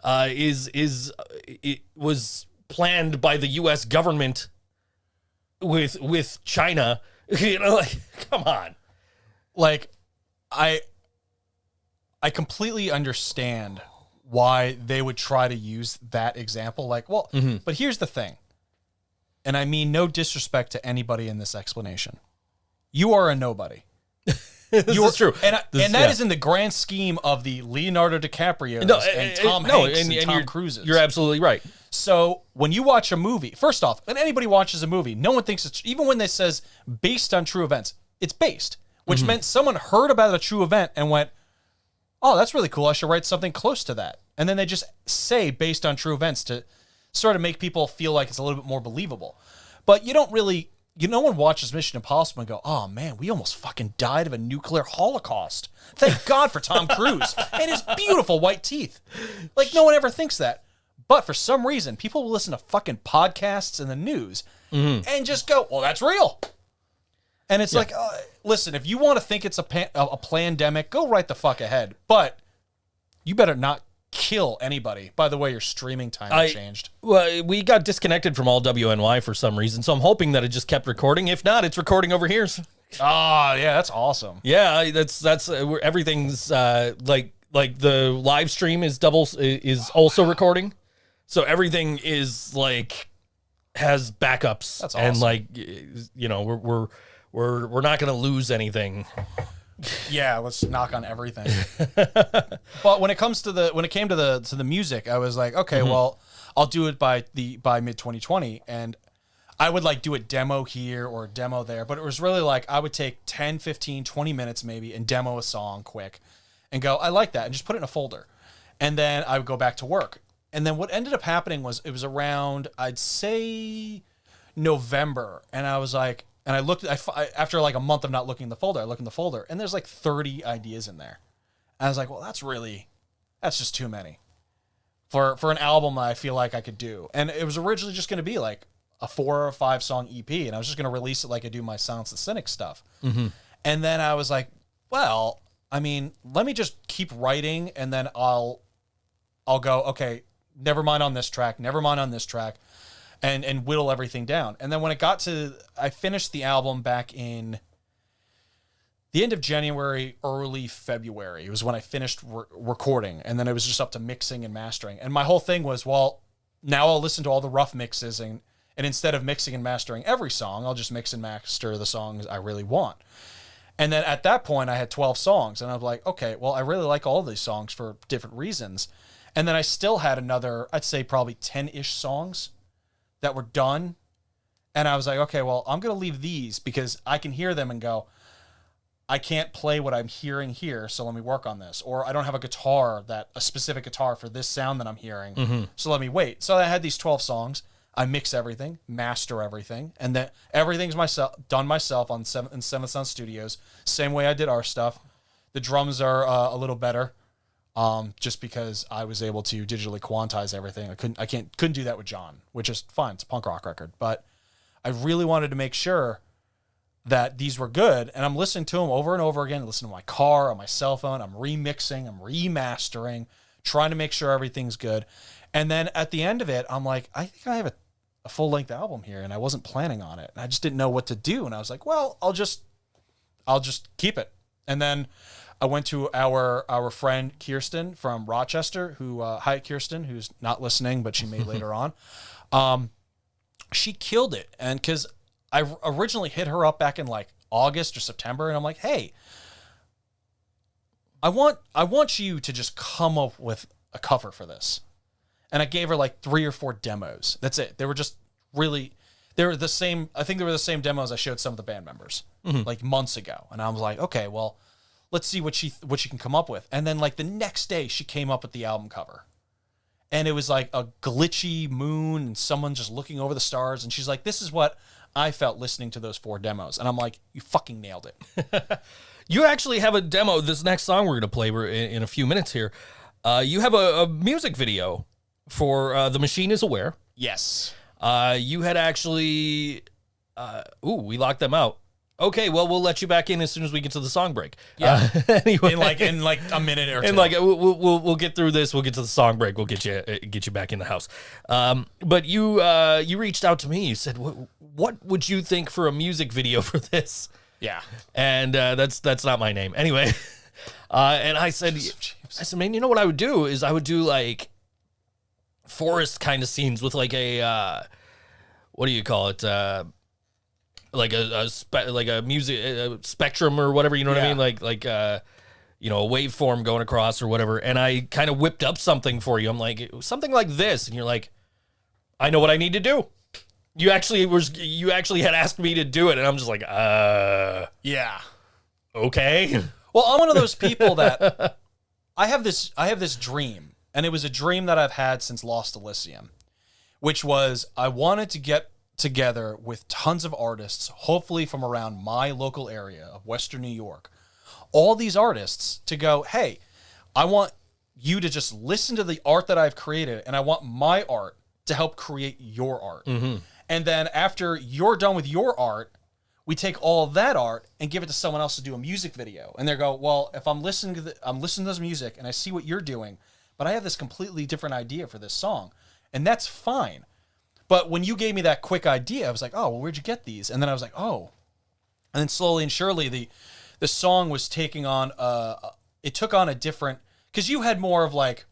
it was planned by the U.S. government with China. Like, come on. Like, I completely understand why they would try to use that example. Like, well, but here's the thing. And I mean no disrespect to anybody in this explanation. You are a nobody. This is true. And that is in the grand scheme of the Leonardo DiCaprio and Tom Hanks and Tom Cruises. You're absolutely right. So when you watch a movie, first off, when anybody watches a movie, no one thinks it's, even when it says based on true events, it's based, which meant someone heard about a true event and went, oh, that's really cool. I should write something close to that. And then they just say based on true events to sort of make people feel like it's a little bit more believable. But you don't really, no one watches Mission Impossible and go, oh man, we almost fucking died of a nuclear holocaust. Thank God for Tom Cruise and his beautiful white teeth. Like, no one ever thinks that. But for some reason, people will listen to fucking podcasts and the news and just go, well, that's real. And it's like, listen, if you want to think it's a plandemic, go right the fuck ahead. But you better not kill anybody. By the way, your streaming time changed. Well, we got disconnected from all WNY for some reason, so I'm hoping that it just kept recording. If not, it's recording over here. Oh, yeah, that's awesome. Yeah, that's everything's like like the live stream is also recording, so everything is like has backups. That's awesome. And like, you know, we're not gonna lose anything. Yeah, let's knock on everything. But when it came to the music, I was like, okay, well, I'll do it by mid 2020, and I would like do a demo here or a demo there, but it was really like I would take 10, 15, 20 minutes maybe and demo a song quick and go, I like that, and just put it in a folder. And then I would go back to work. And then what ended up happening was it was around, I'd say November, and I was like, and I looked, after like a month of not looking in the folder, I look in the folder, and there's like 30 ideas in there. And I was like, well, that's just too many for an album I feel like I could do. And it was originally just going to be like a 4 or 5 song EP, and I was just going to release it like I do my Silence the Cynic stuff. And then I was like, well, I mean, let me just keep writing, and then I'll go, okay, never mind on this track, and whittle everything down. And then when it got to, I finished the album back in the end of January, early February. It was when I finished recording, and then it was just up to mixing and mastering. And my whole thing was, well, now I'll listen to all the rough mixes, and instead of mixing and mastering every song, I'll just mix and master the songs I really want. And then at that point, I had 12 songs, and I was like, okay, well, I really like all of these songs for different reasons. And then I still had another, I'd say probably 10-ish songs that were done. And I was like, okay, well, I'm going to leave these because I can hear them and go, I can't play what I'm hearing here, so let me work on this. Or I don't have a specific guitar for this sound that I'm hearing, so let me wait. So I had these 12 songs. I mix everything, master everything, and then everything's done myself in Seventh Sound Studios. Same way I did our stuff. The drums are a little better, just because I was able to digitally quantize everything. I couldn't do that with John, which is fine. It's a punk rock record, but I really wanted to make sure that these were good, and I'm listening to them over and over again. Listening to my car, on my cell phone. I'm remixing, I'm remastering, trying to make sure everything's good. And then at the end of it, I'm like, I think I have a full-length album here, and I wasn't planning on it. And I just didn't know what to do. And I was like, well, I'll just keep it. And then I went to our friend Kirsten from Rochester, who hi Kirsten, who's not listening, but she may later on. She killed it, and because I originally hit her up back in like August or September, and I'm like, hey, I want you to just come up with a cover for this. And I gave her like 3 or 4 demos. That's it. They were just really, they were the same. I think they were the same demos I showed some of the band members like months ago. And I was like, okay, well, let's see what she can come up with. And then like the next day she came up with the album cover. And it was like a glitchy moon and someone just looking over the stars. And she's like, this is what I felt listening to those 4 demos. And I'm like, you fucking nailed it. You actually have a demo. This next song we're going to play in a few minutes here. You have a music video for The Machine is Aware. Yes. You had actually... we locked them out. Okay, well, we'll let you back in as soon as we get to the song break. Yeah. Anyway. In like a minute or two. And like we'll get through this. We'll get to the song break. We'll get you back in the house. But you reached out to me. You said, "What would you think for a music video for this?" Yeah. And that's not my name. Anyway. And I said, man, you know what I would do is I would do like forest kind of scenes with like a what do you call it? Like a music spectrum or whatever, you know what I mean? Like a waveform going across or whatever. And I kind of whipped up something for you. I'm like, something like this, and you're like, I know what I need to do. You actually had asked me to do it, and I'm just like, yeah, okay. Well, I'm one of those people that I have this dream, and it was a dream that I've had since Lost Elysium, which was I wanted to get together with tons of artists, hopefully from around my local area of Western New York, all these artists to go, hey, I want you to just listen to the art that I've created, and I want my art to help create your art. Mm-hmm. And then after you're done with your art, we take all of that art and give it to someone else to do a music video. And they go, well, if I'm listening to this music and I see what you're doing, but I have this completely different idea for this song, and that's fine. But when you gave me that quick idea, I was like, oh, well, where'd you get these? And then I was like, oh. And then slowly and surely, the song was taking on, it took on a different because you had more of a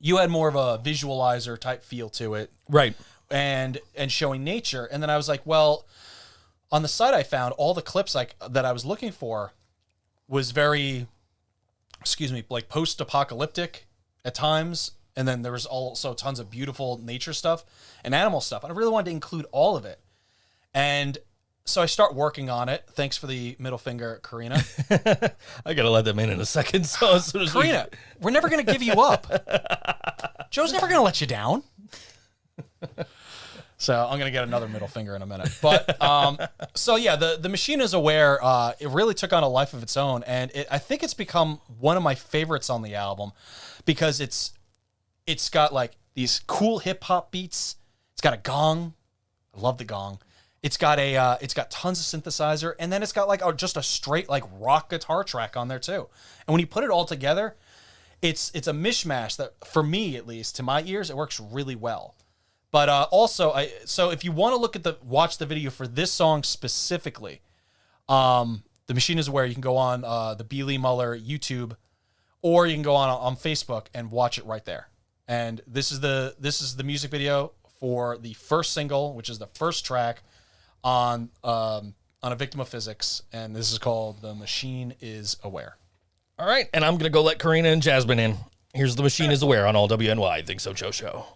visualizer type feel to it, Right. and showing nature. And then I was like, well, on the site I found all the clips that I was looking for was very, like post-apocalyptic at times. And then there was also tons of beautiful nature stuff and animal stuff. And I really wanted to include all of it. And so I start working on it. Thanks for the middle finger, Karina. I got to let them in a second. So as soon as Karina, we're never going to give you up. Joe's never going to let you down. So I'm going to get another middle finger in a minute. But so yeah, the Machine is Aware. It really took on a life of its own. And I think it's become one of my favorites on the album because it's got like these cool hip hop beats. It's got a gong. I love the gong. It's got tons of synthesizer, and then it's got like just a straight like rock guitar track on there too. And when you put it all together, it's a mishmash that, for me at least, to my ears, it works really well. But also, so if you want to watch the video for this song specifically, The Machine is Aware, you can go on the Lee Muller YouTube, or you can go on Facebook and watch it right there. And this is the music video for the first single, which is the first track on A Victim of Physics, and this is called The Machine is Aware. All right, and I'm going to go let Karina and Jasmine in. Here's The Machine is Aware on all WNY. ThinkSoJoE Show.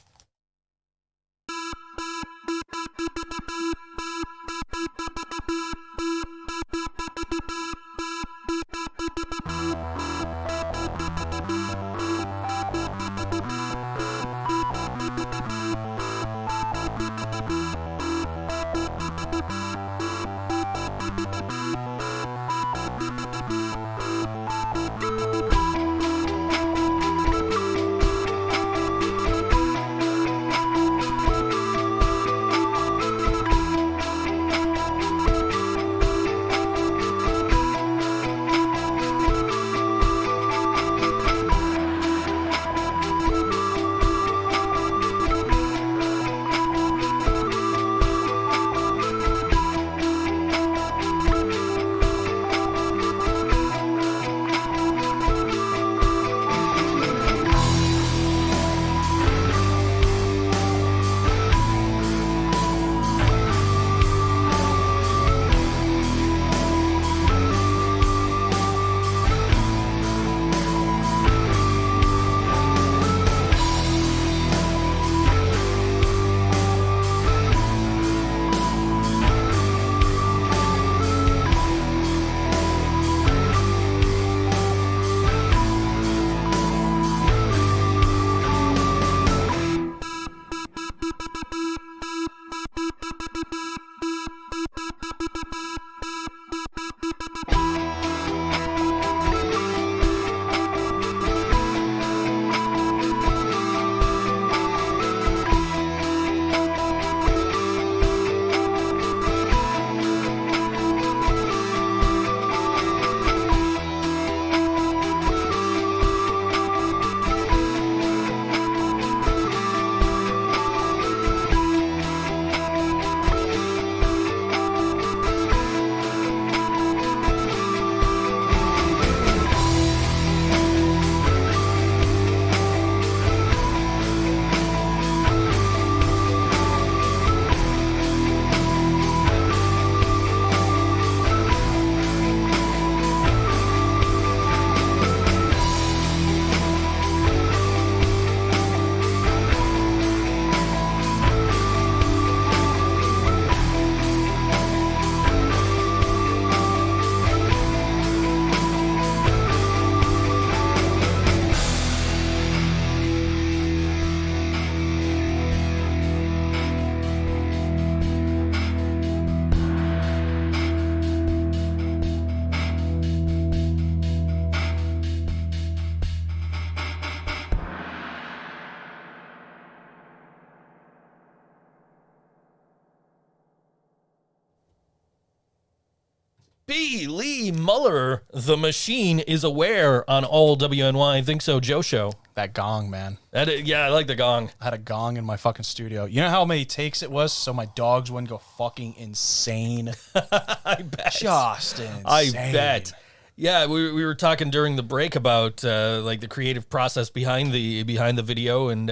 Lee Muller, The Machine is Aware on all WNY. ThinkSoJoE Show. That gong, man. Yeah, I like the gong. I had a gong in my fucking studio. You know how many takes it was so my dogs wouldn't go fucking insane? I bet. Just insane. I bet. Yeah, we were talking during the break about like the creative process behind the video, and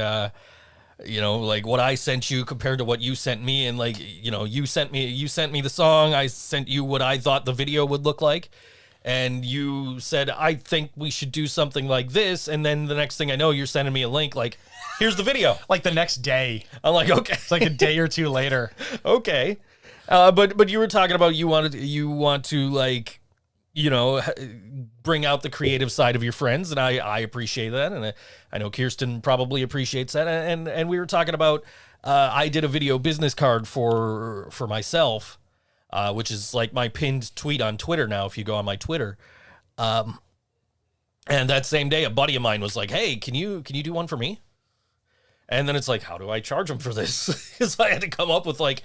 you know, like what I sent you compared to what you sent me, and like, you know, you sent me the song, I sent you what I thought the video would look like, and you said, I think we should do something like this, and then the next thing I know, you're sending me a link like, here's the video. Like the next day. I'm like, okay. It's like a day or two later. Okay. But you were talking about you want to like, you know, bring out the creative side of your friends, and I appreciate that, and I know Kirsten probably appreciates that, and we were talking about I did a video business card for myself, which is like my pinned tweet on Twitter now. If you go on my Twitter, and that same day, a buddy of mine was like, "Hey, can you do one for me?" And then it's like, how do I charge him for this? Because I had to come up with like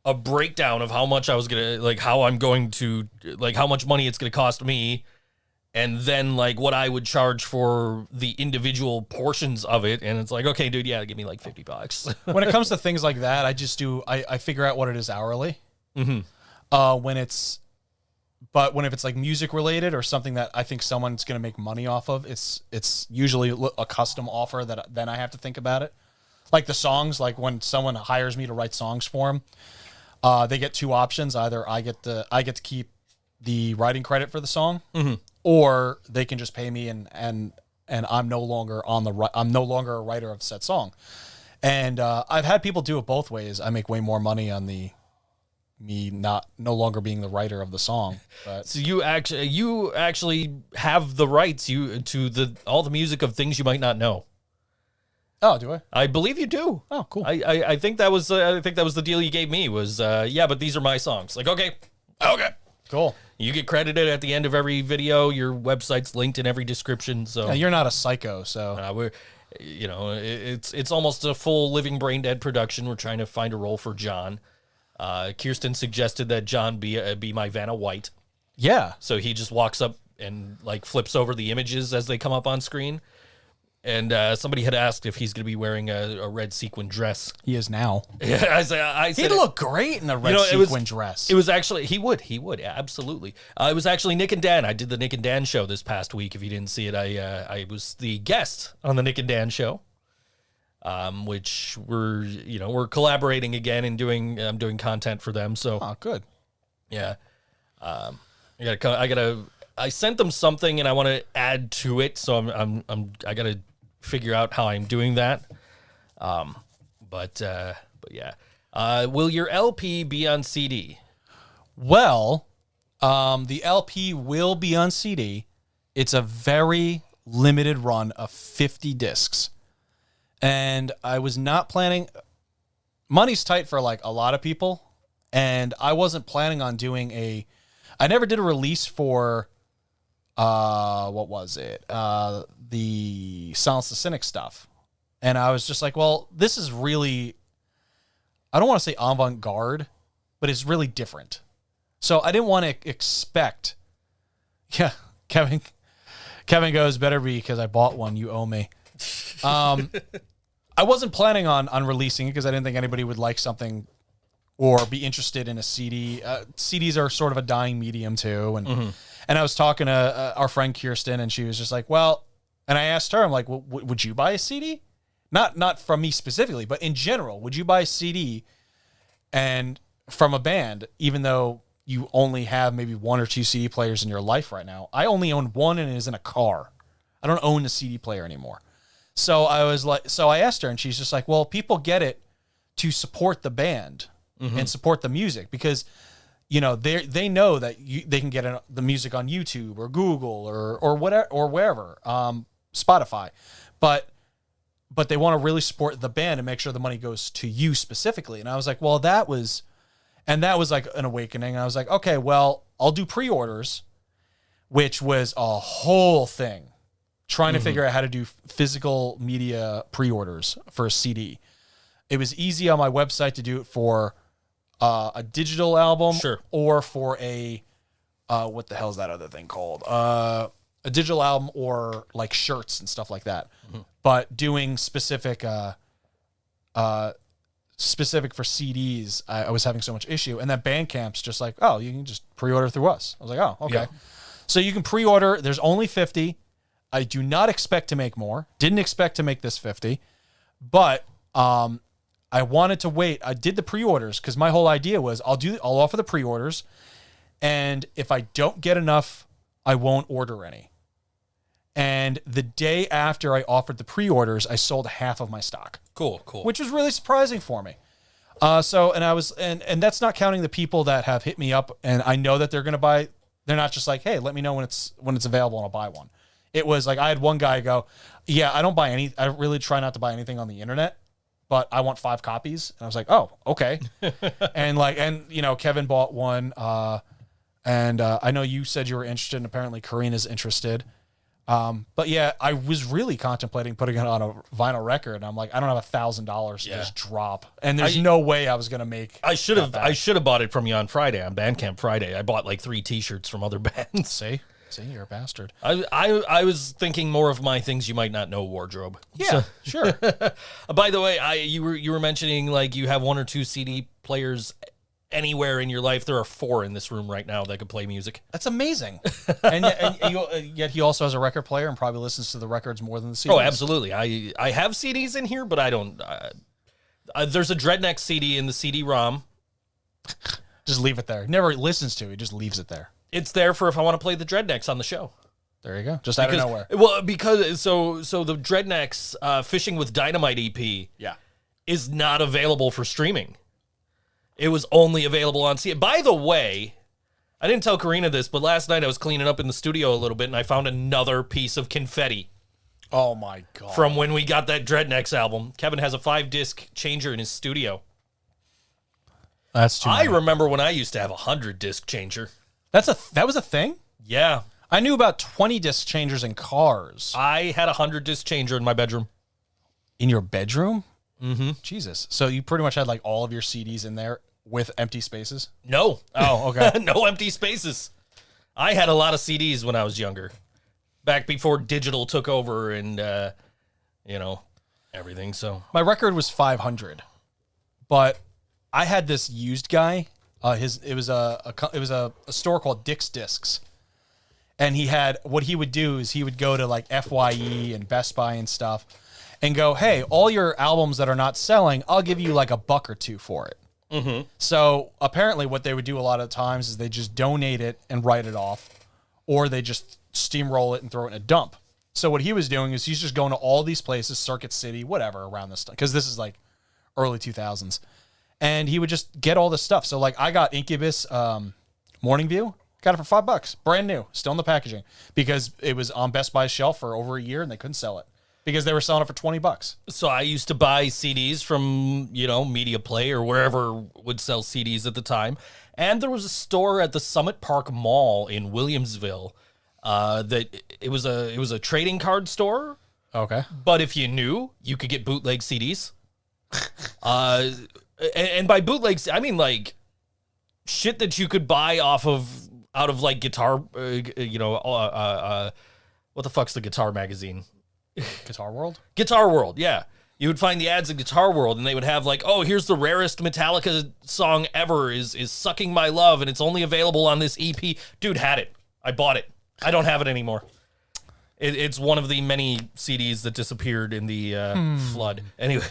a breakdown of how much I was gonna, like, how I'm going to, like, how much money it's gonna cost me, and then like what I would charge for the individual portions of it. And it's like, okay, dude, yeah, give me like $50. When it comes to things like that, I figure out what it is hourly. Mm-hmm. When it's like music related or something that I think someone's going to make money off of, it's usually a custom offer that then I have to think about it. Like the songs, like when someone hires me to write songs for them, they get two options. Either I get to keep the writing credit for the song, Mm-hmm. or they can just pay me and I'm no longer a writer of said song. And I've had people do it both ways. I make way more money on me no longer being the writer of the song. But So you actually have the rights to all the music of things you might not know. oh, do I? I believe you do. Oh, cool. I think that was the deal you gave me was yeah, but these are my songs. Like, okay, Cool. you get credited at the end of every video. Your website's linked in every description. So Yeah, you're not a psycho, so we're, you know, it's almost a full Living Brain Dead production. We're trying to find a role for John. Kirsten suggested that John be my Vanna White. yeah. So he just walks up and like flips over the images as they come up on screen. And somebody had asked if he's going to be wearing a red sequin dress. He is now. Yeah, I said He'd look great in a red sequin dress. It was actually he would, yeah, absolutely. It was actually Nick and Dan. I did the Nick and Dan show this past week. If you didn't see it, I was the guest on the Nick and Dan show. Which we're collaborating again and I'm doing content for them. So Oh, good. yeah, I sent them something and I want to add to it. So I gotta figure out how I'm doing that. But yeah. Will your LP be on CD? Well, the LP will be on CD. It's a very limited run of 50 discs. And I was not planning. Money's tight for like a lot of people. And I wasn't planning on doing I never did a release for, what was it? The Silence the Cynic stuff. And I was just like, well, this is really, I don't want to say avant-garde, but it's really different. So I didn't want to expect. Yeah, Kevin goes, better be because I bought one. You owe me. I wasn't planning on releasing it because I didn't think anybody would like something or be interested in a CD. CDs are sort of a dying medium too. And I was talking to our friend Kirsten, and she was just like, well, and I asked her, I'm like, well, would you buy a CD? Not from me specifically, but in general, would you buy a CD and from a band, even though you only have maybe one or two CD players in your life right now? I only own one, and it is in a car. I don't own a CD player anymore. So I asked her, and she's just like, well, people get it to support the band and support the music because, you know, they know that they can get the music on YouTube or Google or whatever or wherever, Spotify, but they want to really support the band and make sure the money goes to you specifically. And I was like, well, that was like an awakening. I was like, okay, well, I'll do pre-orders, which was a whole thing. Trying to figure out how to do physical media pre-orders for a CD. It was easy on my website to do it for a digital album, Sure. or for a what the hell is that other thing called? A digital album or like shirts and stuff like that. But doing specific for CDs, I was having so much issue. And then Bandcamp's just like, oh, you can just pre-order through us. I was like, oh, okay. Yeah. So you can pre-order. There's only 50. I do not expect to make more. Didn't expect to make this 50. But I wanted to wait. I did the pre-orders because my whole idea was I'll offer the pre-orders, and if I don't get enough, I won't order any. And the day after I offered the pre-orders, I sold half of my stock. Cool. Which was really surprising for me. And that's not counting the people that have hit me up and I know that they're going to buy. They're not just like, hey, let me know when it's available and I'll buy one. It was like, I had one guy go, yeah, I really try not to buy anything on the internet, but I want 5 copies. And I was like, oh, okay. and Kevin bought one. I know you said you were interested, and apparently Karina's interested. But yeah, I was really contemplating putting it on a vinyl record. And I'm like, I don't have $1,000 to just drop. And there's no way I was going to make. I should have bought it from you on Friday, on Bandcamp Friday. I bought like 3 t-shirts from other bands. See, you're a bastard. I was thinking more of my things you might not know wardrobe. Yeah, sure. By the way, you were mentioning like you have 1 or 2 CD players anywhere in your life. There are 4 in this room right now that could play music. That's amazing. and yet he also has a record player and probably listens to the records more than the CDs. Oh, absolutely. I have CDs in here, but I don't. There's a Dreadnought CD in the CD-ROM. Just leave it there. Never listens to it. He just leaves it there. It's there for if I want to play the Dreadnoughts on the show. There you go. Just out of nowhere. Well, because so the Dreadnoughts Fishing with Dynamite EP is not available for streaming. It was only available on CD. By the way, I didn't tell Karina this, but last night I was cleaning up in the studio a little bit and I found another piece of confetti. Oh my God. From when we got that Dreadnoughts album. Kevin has a 5-disc changer in his studio. That's too many. I remember when I used to have a 100-disc changer. That was a thing? Yeah. I knew about 20 disc changers in cars. I had a 100-disc changer in my bedroom. In your bedroom? Mm-hmm. Jesus. So you pretty much had like all of your CDs in there with empty spaces? No. Oh, okay. No empty spaces. I had a lot of CDs when I was younger. Back before digital took over and, everything. So my record was 500, but I had this used guy. It was a store called Dick's Discs. And what he would do is he would go to like FYE and Best Buy and stuff and go, hey, all your albums that are not selling, I'll give you like $1 or $2 for it. Mm-hmm. So apparently what they would do a lot of times is they just donate it and write it off, or they just steamroll it and throw it in a dump. So what he was doing is he's just going to all these places, Circuit City, whatever, around this stuff, because this is like early 2000s. And he would just get all this stuff. So like I got Incubus Morning View. Got it for $5, brand new, still in the packaging, because it was on Best Buy's shelf for over a year and they couldn't sell it because they were selling it for $20. So I used to buy CDs from, Media Play or wherever would sell CDs at the time. And there was a store at the Summit Park Mall in Williamsville that it was a trading card store. Okay. But if you knew, you could get bootleg CDs. And by bootlegs, I mean like shit that you could buy out of like guitar, what the fuck's the guitar magazine? Guitar World? Guitar World, yeah. You would find the ads in Guitar World and they would have like, oh, here's the rarest Metallica song ever is Sucking My Love and it's only available on this EP. Dude had it. I bought it. I don't have it anymore. It's one of the many CDs that disappeared in the flood. Anyway.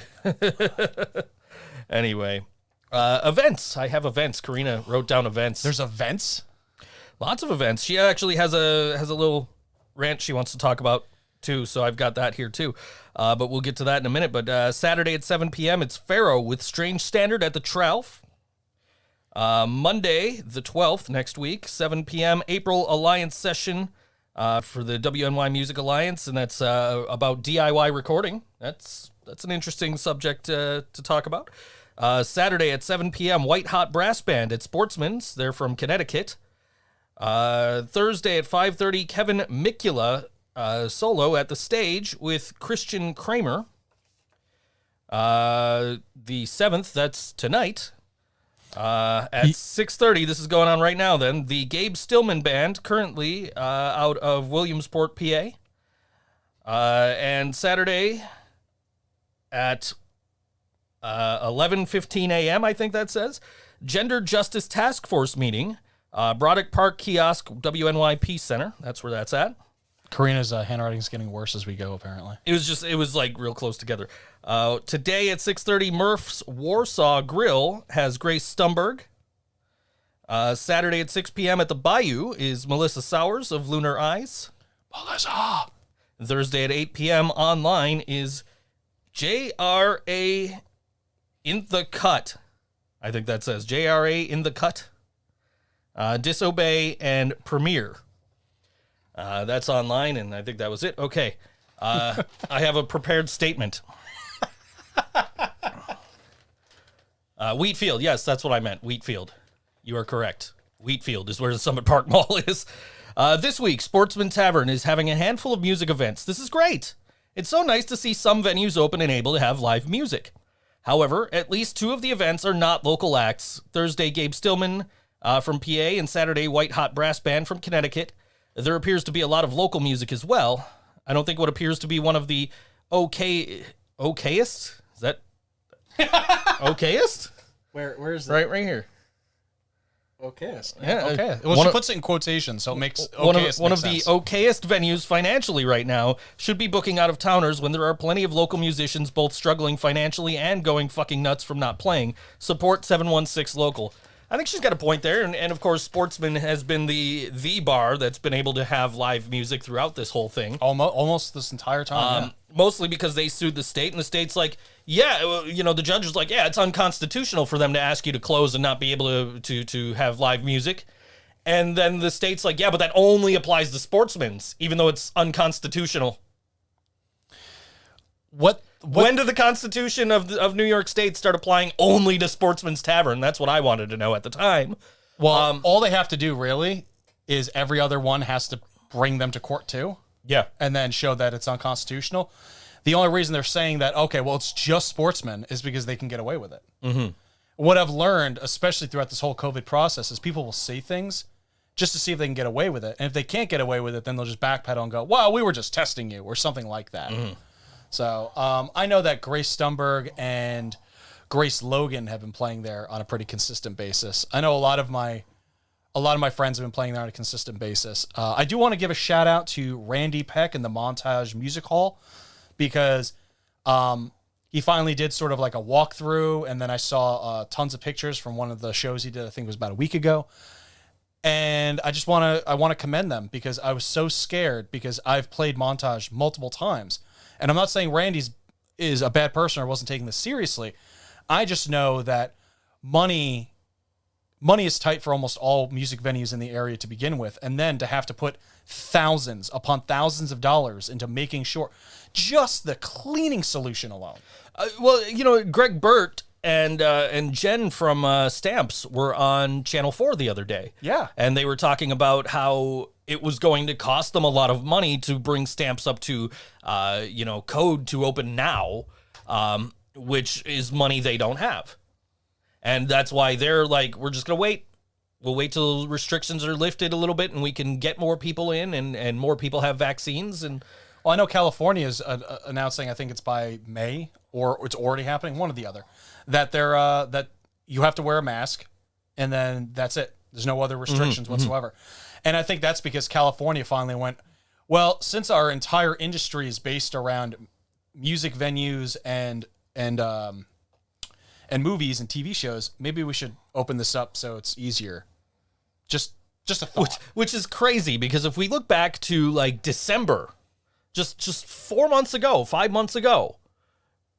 Events. I have events. Karina wrote down events. There's events? Lots of events. She actually has a little rant she wants to talk about too, so I've got that here too. But we'll get to that in a minute. But Saturday at 7 p.m., it's Pharaoh with Strange Standard at the Trough. Monday, the 12th, next week, 7 p.m., April Alliance session for the WNY Music Alliance, and that's about DIY recording. That's an interesting subject to talk about. Saturday at 7 p.m., White Hot Brass Band at Sportsman's. They're from Connecticut. Thursday at 5:30, Kevin Mikula solo at the stage with Christian Kramer. The 7th, that's tonight. At 6:30, this is going on right now then, the Gabe Stillman Band, currently out of Williamsport, PA. And Saturday at 11:15 a.m., I think that says, Gender Justice Task Force meeting Broderick Park Kiosk, WNYP Center. That's where that's at. Karina's handwriting's getting worse as we go, apparently. It was like real close together. Today at 6:30, Murph's Warsaw Grill has Grace Stumberg. Saturday at 6 p.m. at the Bayou is Melissa Sowers of Lunar Eyes. Melissa! Thursday at 8 p.m. online is JRA in the Cut. I think that says JRA in the Cut. Disobey and Premiere. That's online, and I think that was it. Okay. I have a prepared statement. Wheatfield. Yes, that's what I meant. Wheatfield. You are correct. Wheatfield is where the Summit Park Mall is. This week, Sportsman Tavern is having a handful of music events. This is great. It's so nice to see some venues open and able to have live music. However, at least 2 of the events are not local acts. Thursday, Gabe Stillman from PA, and Saturday, White Hot Brass Band from Connecticut. There appears to be a lot of local music as well. I don't think what appears to be one of the okayest? Is that okayest? Where is that? Right here. Okayest. Yeah. Okay. Well, she puts it in quotation, so it makes one okayest of make the sense. okayest venues financially right now should be booking out of towners when there are plenty of local musicians both struggling financially and going fucking nuts from not playing. Support 716 local. I think she's got a point there, and of course, Sportsman has been the bar that's been able to have live music throughout this whole thing. Almost this entire time. Mostly because they sued the state, and the state's like, yeah, well, the judge is like, yeah, it's unconstitutional for them to ask you to close and not be able to have live music. And then the state's like, yeah, but that only applies to Sportsman's, even though it's unconstitutional. When did the Constitution of New York State start applying only to Sportsman's Tavern? That's what I wanted to know at the time. Well, all they have to do really is every other one has to bring them to court too. Yeah. And then show that it's unconstitutional. The only reason they're saying that, okay, well, it's just Sportsman is because they can get away with it. Mm-hmm. What I've learned, especially throughout this whole COVID process, is people will say things just to see if they can get away with it. And if they can't get away with it, then they'll just backpedal and go, well, we were just testing you or something like that. Mm-hmm. So I know that Grace Stumberg and Grace Logan have been playing there on a pretty consistent basis. I know a lot of my friends have been playing there on a consistent basis. I do want to give a shout out to Randy Peck and the Montage Music Hall because he finally did sort of like a walkthrough, and then I saw tons of pictures from one of the shows he did. I think it was about a week ago. And I want to commend them because I was so scared because I've played Montage multiple times. And I'm not saying Randy's is a bad person or wasn't taking this seriously. I just know that money is tight for almost all music venues in the area to begin with. And then to have to put thousands upon thousands of dollars into making sure just the cleaning solution alone. Greg Burt and Jen from Stamps were on Channel 4 the other day. Yeah. And they were talking about how it was going to cost them a lot of money to bring Stamps up to, code to open now, which is money they don't have. And that's why they're like, we're just going to wait. We'll wait till restrictions are lifted a little bit and we can get more people in and more people have vaccines. And well, I know California is announcing, I think it's by May or it's already happening, one or the other, that they're that you have to wear a mask and then that's it. There's no other restrictions whatsoever. And I think that's because California finally went, well, since our entire industry is based around music venues and movies and TV shows, maybe we should open this up so it's easier. Just a thought. Which is crazy because if we look back to like December, just 4 months ago, 5 months ago,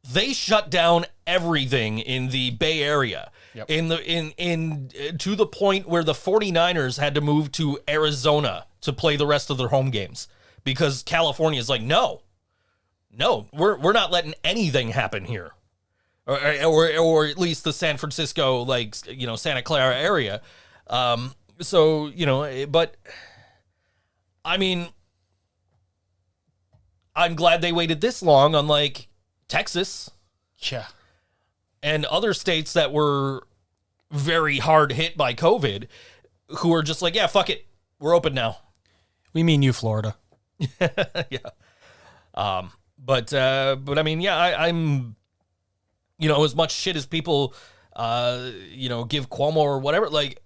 they shut down everything in the Bay Area. Yep. To the point where the 49ers had to move to Arizona to play the rest of their home games because California is like, no, we're not letting anything happen here. Or at least the San Francisco, Santa Clara area. But I mean, I'm glad they waited this long, unlike Texas. Yeah. And other states that were very hard hit by COVID, who are just like, yeah, fuck it, we're open now. We mean you, Florida. Yeah. But I mean, yeah, I'm, as much shit as people, give Cuomo or whatever, like,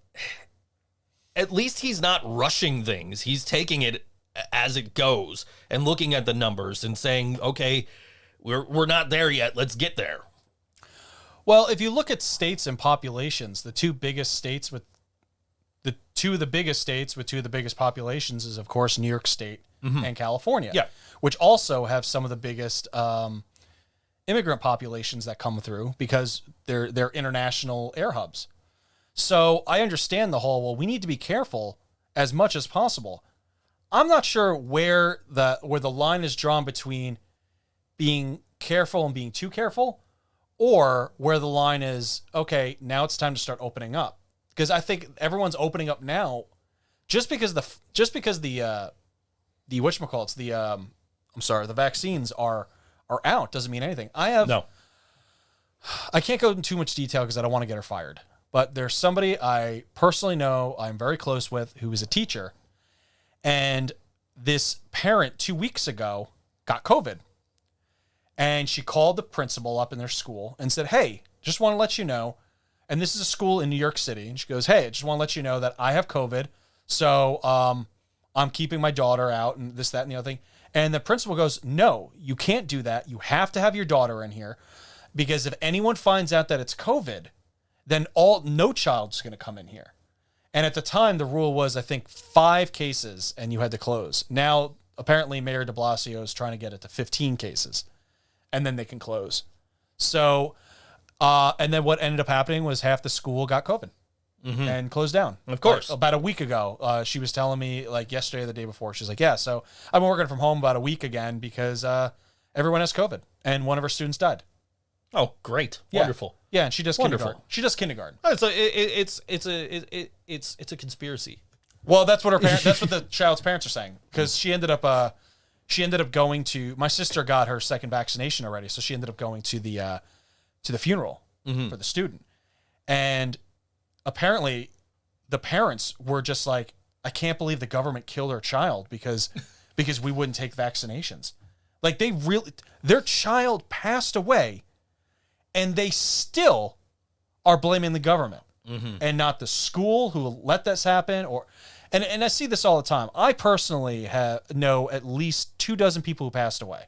at least he's not rushing things. He's taking it as it goes and looking at the numbers and saying, okay, we're not there yet. Let's get there. Well, if you look at states and populations, the two of the biggest states with two of the biggest populations is, of course, New York State and California. Yeah. Which also have some of the biggest immigrant populations that come through because they're international air hubs. So I understand the whole, well, we need to be careful as much as possible. I'm not sure where the line is drawn between being careful and being too careful, or where the line is, okay, now it's time to start opening up. Because I think everyone's opening up now, just because the whatchamacallits, the vaccines are out doesn't mean anything. I can't go into too much detail because I don't want to get her fired. But there's somebody I personally know, I'm very close with, who is a teacher, and this parent 2 weeks ago got COVID. And she called the principal up in their school and said, hey, just want to let you know, and this is a school in New York City, and she goes, hey, I just want to let you know that I have COVID, so I'm keeping my daughter out and this, that, and the other thing. And the principal goes, no, you can't do that. You have to have your daughter in here, because if anyone finds out that it's COVID, then no child's going to come in here. And at the time, the rule was, I think, 5 cases, and you had to close. Now, apparently, Mayor de Blasio is trying to get it to 15 cases, and then they can close. So, and then what ended up happening was half the school got COVID and closed down. Of course. About a week ago, she was telling me, like yesterday or the day before, she's like, yeah, so I've been working from home about a week again because everyone has COVID, and one of her students died. Oh, great. Yeah. Wonderful. Yeah, and she does Wonderful. kindergarten. She does kindergarten. Oh, so it's a conspiracy. Well, that's what that's what the child's parents are saying, because she ended up going to, my sister got her second vaccination already, so she ended up going to the funeral for the student, and apparently the parents were just like, I can't believe the government killed our child because we wouldn't take vaccinations. Like, their child passed away, and they still are blaming the government and not the school who let this happen. And I see this all the time. I personally know at least 24 people who passed away.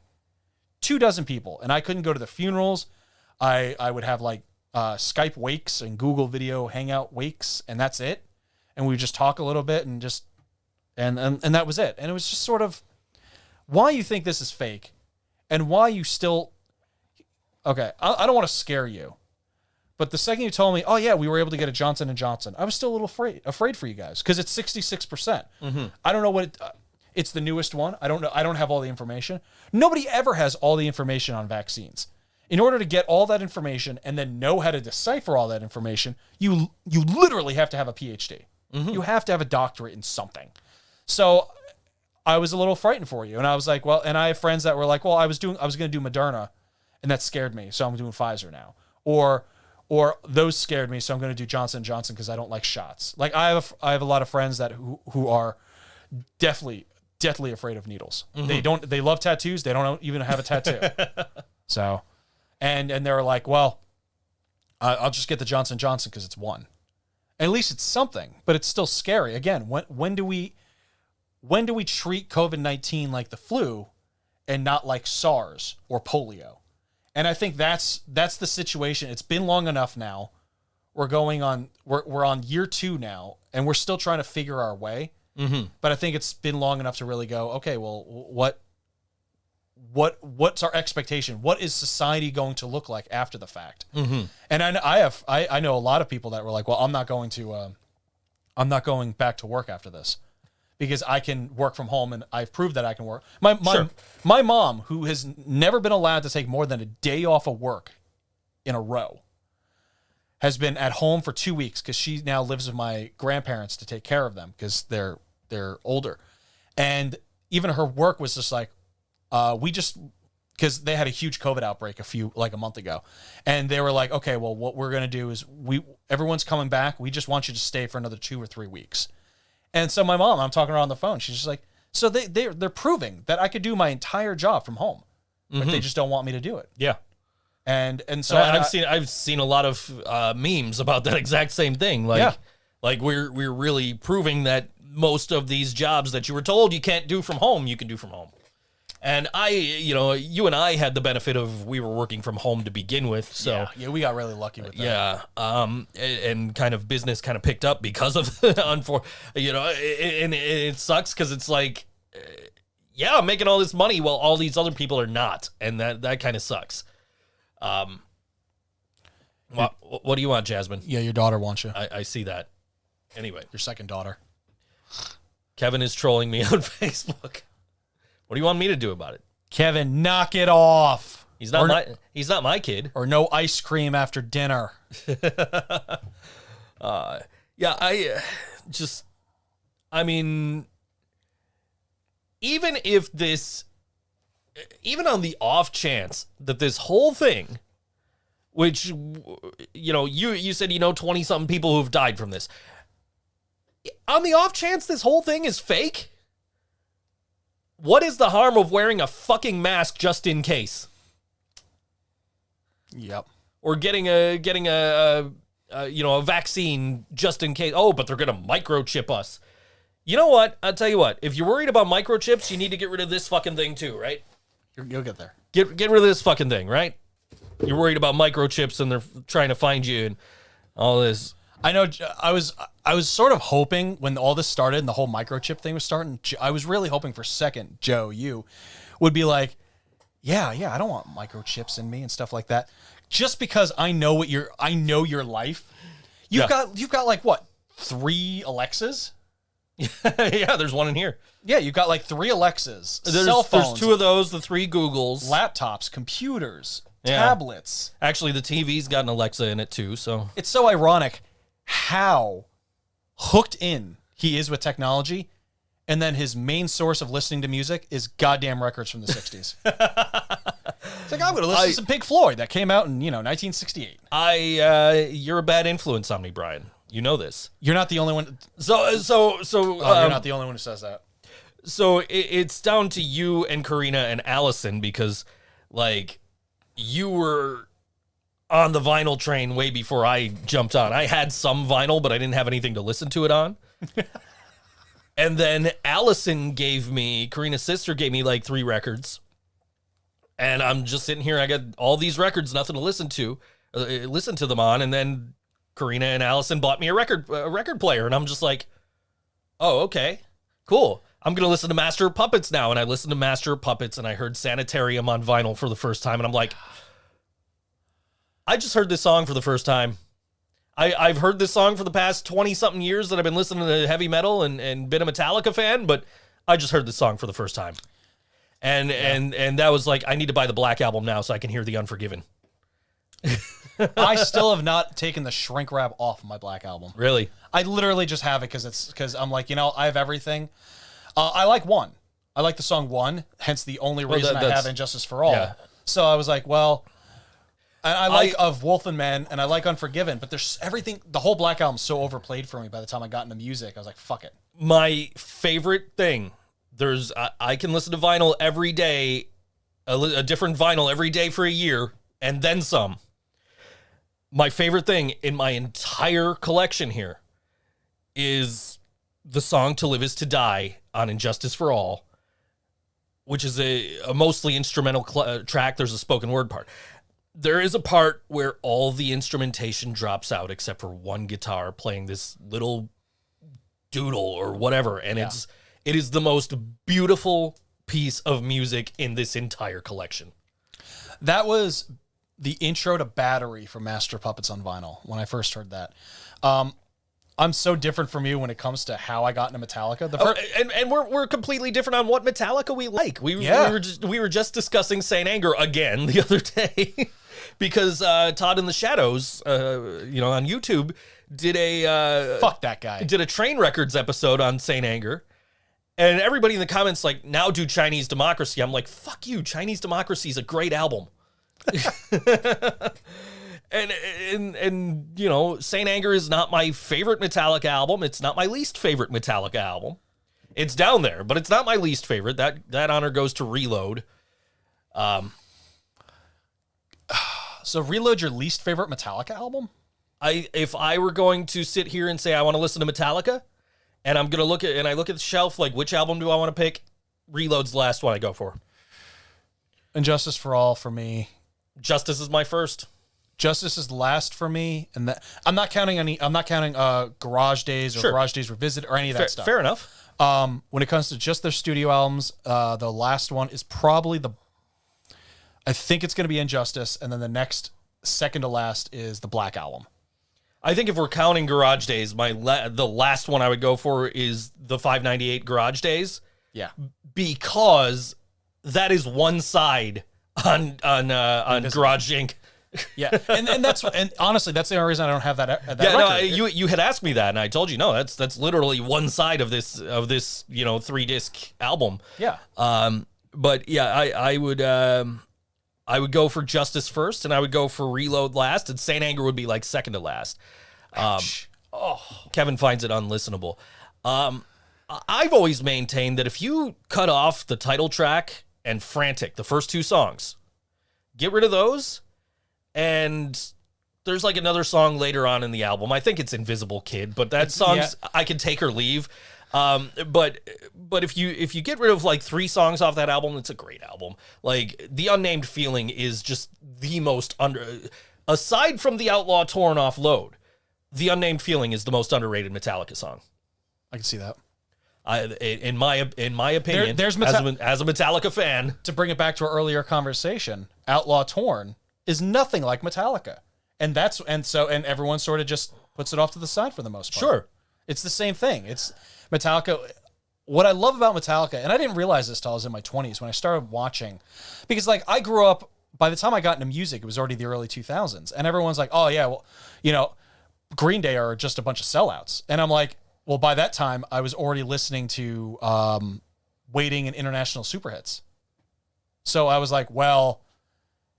24 people. And I couldn't go to the funerals. I would have like Skype wakes and Google video hangout wakes, and that's it. And we would just talk a little bit and that was it. And it was just sort of, why you think this is fake and why you still, okay, I don't want to scare you, but the second you told me, oh yeah, we were able to get a Johnson & Johnson, I was still a little afraid for you guys, because it's 66%. I don't know what it's the newest one. I don't know. I don't have all the information. Nobody ever has all the information on vaccines. In order to get all that information and then know how to decipher all that information, you literally have to have a PhD. You have to have a doctorate in something. So I was a little frightened for you, and I was like, well, and I have friends that were like, well, I was going to do Moderna, and that scared me, so I'm doing Pfizer now. Or those scared me, so I'm going to do Johnson & Johnson because I don't like shots. Like, I have a lot of friends that who are deathly afraid of needles. They love tattoos. They don't even have a tattoo. So, and they were like, well, I'll just get the Johnson & Johnson because it's one. At least it's something, but it's still scary. Again, when do we treat COVID-19 like the flu and not like SARS or polio? And I think that's the situation. It's been long enough now. We're on year 2 now, and we're still trying to figure our way. But I think it's been long enough to really go, okay, well, what's our expectation? What is society going to look like after the fact? And I know a lot of people that were like, well, I'm not going back to work after this, because I can work from home, and I've proved that I can work. My mom, who has never been allowed to take more than a day off of work in a row, has been at home for 2 weeks because she now lives with my grandparents to take care of them because they're older. And even her work was just like, because they had a huge COVID outbreak a month ago, and they were like, okay, well, what we're going to do is everyone's coming back. We just want you to stay for another 2 or 3 weeks. And so my mom, I'm talking to her on the phone. She's just like, so they're proving that I could do my entire job from home, but they just don't want me to do it. Yeah. And so I've seen a lot of memes about that exact same thing. Like Like we're really proving that most of these jobs that you were told you can't do from home, you can do from home. And you and I had the benefit of we were working from home to begin with. So yeah, we got really lucky with that. Yeah. And kind of business kind of picked up because of and it sucks because it's like, yeah, I'm making all this money while all these other people are not. And that kind of sucks. What do you want, Jasmine? Yeah, your daughter wants you. I see that. Anyway, Your second daughter. Kevin is trolling me on Facebook. What do you want me to do about it? Kevin, knock it off. He's not my kid. Or no ice cream after dinner. Even on the off chance that this whole thing, which, you said, 20-something people who've died from this. On the off chance this whole thing is fake, what is the harm of wearing a fucking mask just in case? Yep. Or getting a vaccine just in case. Oh, but they're going to microchip us. You know what? I'll tell you what. If you're worried about microchips, you need to get rid of this fucking thing too, right? You'll get there. Get rid of this fucking thing, right? You're worried about microchips and they're trying to find you and all this. I know. I was sort of hoping when all this started and the whole microchip thing was starting, I was really hoping for a second, Joe, you would be like, yeah, I don't want microchips in me and stuff like that. Just because I know your life. You've got like what, 3 Alexas? Yeah, there's one in here. Yeah, you've got like 3 Alexas, cell phones. There's 2 of those, the 3 Googles. Laptops, computers, Yeah. tablets. Actually, the TV's got an Alexa in it too, so. It's so ironic how hooked in he is with technology, and then his main source of listening to music is goddamn records from the 60s. It's like, I'm going to listen to some Pink Floyd that came out in, 1968. You're a bad influence on me, Brian. You know this. You're not the only one. So You're not the only one who says that. So it's down to you and Karina and Allison because, like, you were on the vinyl train way before I jumped on. I had some vinyl, but I didn't have anything to listen to it on. And then Allison Karina's sister gave me like 3 records. And I'm just sitting here. I got all these records, nothing to listen to them on. And then Karina and Allison bought me a record player. And I'm just like, oh, okay, cool. I'm going to listen to Master of Puppets now. And I listened to Master of Puppets and I heard Sanitarium on vinyl for the first time. And I'm like, I just heard this song for the first time. I've heard this song for the past 20-something years that I've been listening to heavy metal and been a Metallica fan, but I just heard this song for the first time. And that was like, I need to buy the Black Album now so I can hear The Unforgiven. I still have not taken the shrink wrap off my Black Album. Really? I literally just have it because I'm like, I have everything. I like One. I like the song One, hence the only reason I have Injustice for All. Yeah. So I was like, well, I like Of Wolf and Men, and I like Unforgiven, but there's everything. The whole Black Album's so overplayed for me by the time I got into music. I was like, fuck it. My favorite thing, I can listen to vinyl every day, a different vinyl every day for a year, and then some. My favorite thing in my entire collection here is the song To Live Is To Die on Injustice for All, which is a mostly instrumental track. There's a spoken word part. There is a part where all the instrumentation drops out except for one guitar playing this little doodle or whatever. And it is the most beautiful piece of music in this entire collection. That was the intro to Battery from Master of Puppets on vinyl when I first heard that. I'm so different from you when it comes to how I got into Metallica. And we're completely different on what Metallica we like. We were just discussing Saint Anger again the other day because Todd in the Shadows, on YouTube, did a fuck that guy. Did a Train Records episode on Saint Anger, and everybody in the comments like, now do Chinese Democracy. I'm like, fuck you. Chinese Democracy is a great album. And Saint Anger is not my favorite Metallica album. It's not my least favorite Metallica album. It's down there, but it's not my least favorite. That honor goes to Reload. So Reload your least favorite Metallica album? if I were going to sit here and say I want to listen to Metallica, and I'm gonna look at the shelf, like which album do I want to pick? Reload's the last one I go for. And Justice for All for me. Justice is my first. Justice is last for me, and that I'm not counting Garage Days or Sure. Garage Days Revisited or any of that stuff. Fair enough. When it comes to just their studio albums, the last one is probably I think it's going to be Injustice, and then the next second to last is the Black Album. I think if we're counting Garage Days, the last one I would go for is the 598 Garage Days. Yeah, because that is one side on Garage Inc. Yeah, and honestly, that's the only reason I don't have that. Yeah, no, record. you had asked me that, and I told you no. That's literally one side of this 3-disc album. Yeah. But yeah, I would go for Justice first, and I would go for Reload last, and Saint Anger would be like second to last. Kevin finds it unlistenable. I've always maintained that if you cut off the title track and Frantic, the first two songs, get rid of those, and there's like another song later on in the album. I think it's Invisible Kid, but that song's I can take or leave. But if you get rid of like 3 songs off that album, it's a great album. Like The Unnamed Feeling is just the most aside from the Outlaw Torn Off Load, The Unnamed Feeling is the most underrated Metallica song. I can see that. In my opinion, there's as a Metallica fan, to bring it back to our earlier conversation, Outlaw Torn is nothing like Metallica, and everyone sort of just puts it off to the side for the most part. Sure, it's the same thing. It's Metallica. What I love about Metallica, and I didn't realize this till I was in my 20s when I started watching, because like I grew up. By the time I got into music, it was already the early 2000s, and everyone's like, "Oh yeah, well, Green Day are just a bunch of sellouts," and I'm like. Well, by that time, I was already listening to Waiting and International Superhits. So I was like, well,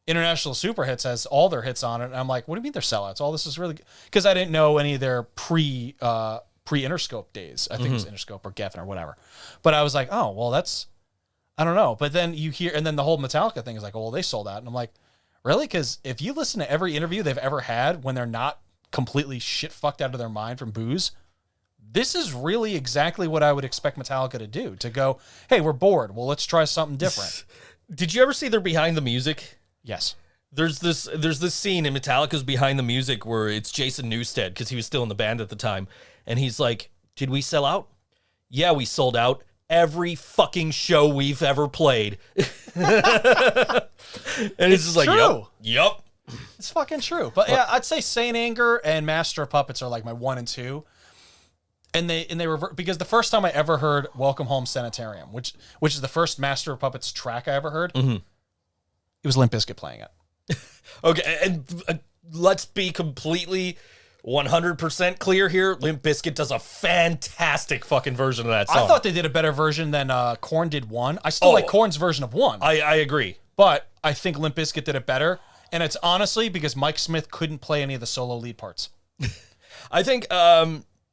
International Superhits has all their hits on it. And I'm like, what do you mean they're sellouts? All this is really good. Because I didn't know any of their pre-Interscope days. I think it was Interscope or Geffen or whatever. But I was like, oh, well, I don't know. But then you hear, and then the whole Metallica thing is like, oh, well, they sold out. And I'm like, really? Because if you listen to every interview they've ever had when they're not completely shit fucked out of their mind from booze, this is really exactly what I would expect Metallica to do. To go, hey, we're bored. Well, let's try something different. Did you ever see their Behind the Music? Yes. There's this scene in Metallica's Behind the Music where it's Jason Newsted, because he was still in the band at the time, and he's like, did we sell out? Yeah, we sold out every fucking show we've ever played. And it's just like, true. Yep. It's fucking true. But yeah, I'd say Saint Anger and Master of Puppets are like my 1 and 2. And they were because the first time I ever heard Welcome Home Sanitarium, which is the first Master of Puppets track I ever heard, it was Limp Bizkit playing it. Okay, and let's be completely 100% clear here. Limp Bizkit does a fantastic fucking version of that song. I thought they did a better version than Korn did One. I still like Korn's version of One. I agree. But I think Limp Bizkit did it better. And it's honestly because Mike Smith couldn't play any of the solo lead parts. I think...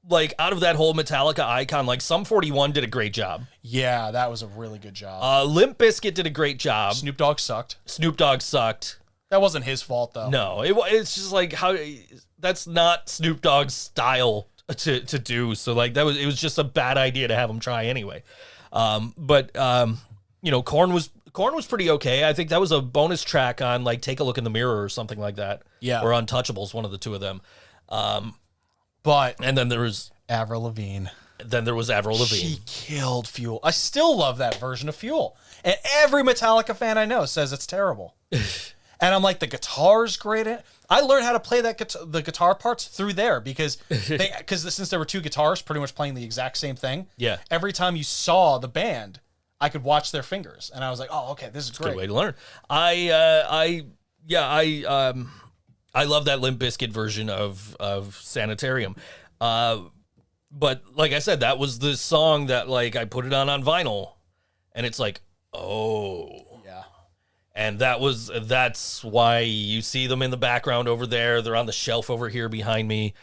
like out of that whole Metallica icon, like Sum 41 did a great job. Yeah, that was a really good job. Limp Bizkit did a great job. Snoop Dogg sucked. That wasn't his fault though. No, it's just like that's not Snoop Dogg's style to do. So like it was just a bad idea to have him try anyway. But Korn was pretty okay. I think that was a bonus track on like Take a Look in the Mirror or something like that. Yeah. Or Untouchables, one of the two of them. And then there was Avril Lavigne. She killed Fuel. I still love that version of Fuel. And every Metallica fan I know says it's terrible. And I'm like, the guitar's great. I learned how to play the guitar parts through there because since there were 2 guitars pretty much playing the exact same thing. Yeah. Every time you saw the band, I could watch their fingers. And I was like, oh, okay, this is great. Good way to learn. I love that Limp Bizkit version of Sanitarium. But like I said, that was the song that like I put it on vinyl and it's like, oh. Yeah. And that's why you see them in the background over there. They're on the shelf over here behind me.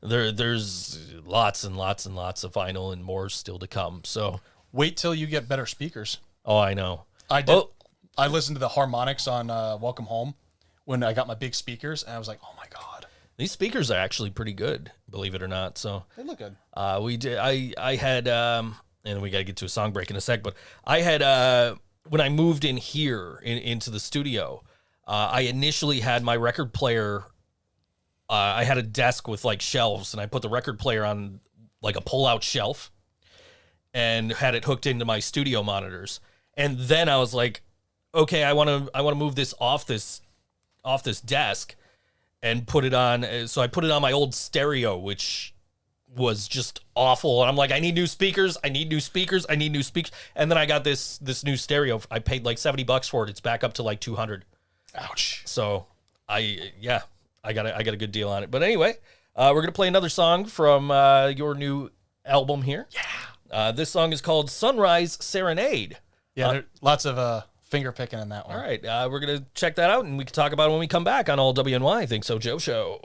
There's lots and lots and lots of vinyl and more still to come. So wait till you get better speakers. Oh, I know. I did. I listened to the harmonics on Welcome Home when I got my big speakers, and I was like, oh my God. These speakers are actually pretty good, believe it or not. So They look good. we did. I had, and we got to get to a song break in a sec. But I had when I moved in here into the studio, I initially had my record player. I had a desk with like shelves, and I put the record player on like a pull-out shelf, and had it hooked into my studio monitors. And then I was like, okay, I want to move this off this desk and put it on. So I put it on my old stereo, which was just awful. And I'm like, I need new speakers. I need new speakers. I need new speakers. And then I got this new stereo. I paid like $70 for it. It's back up to like 200. Ouch. So I got a good deal on it. But anyway, we're going to play another song from your new album here. Yeah. This song is called Sunrise Serenade. Yeah, there's lots of finger picking in that one. All right, we're going to check that out, and we can talk about it when we come back on All WNY. Think So Joe Show.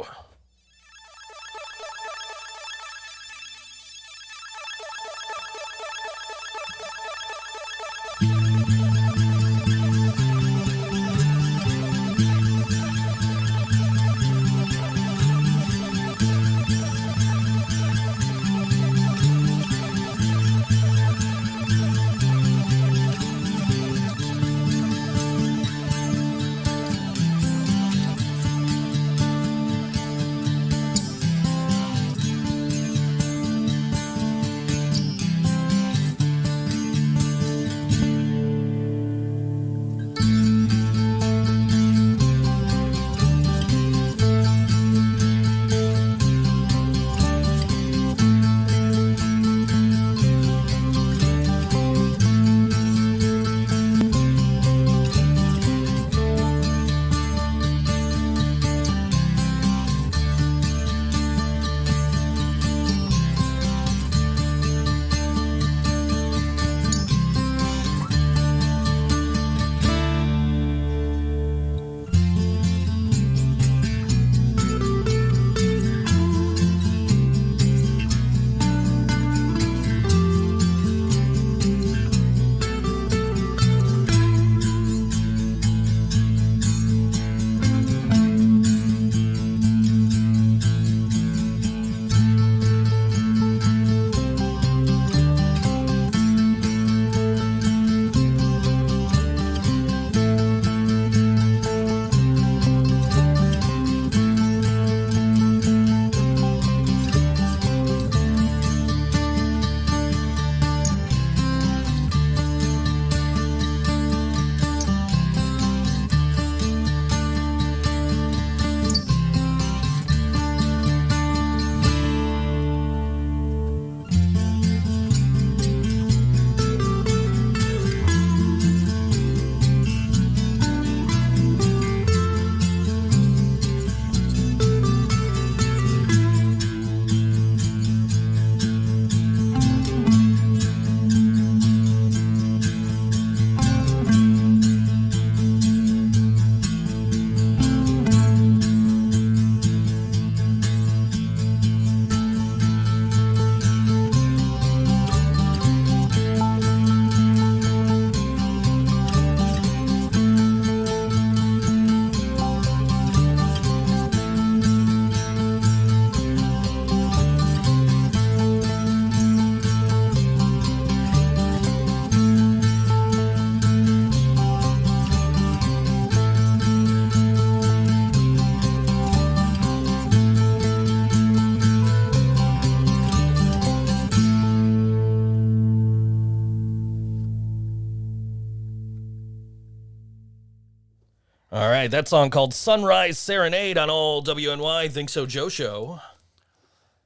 All right, that song called Sunrise Serenade on All WNY Think So Joe Show.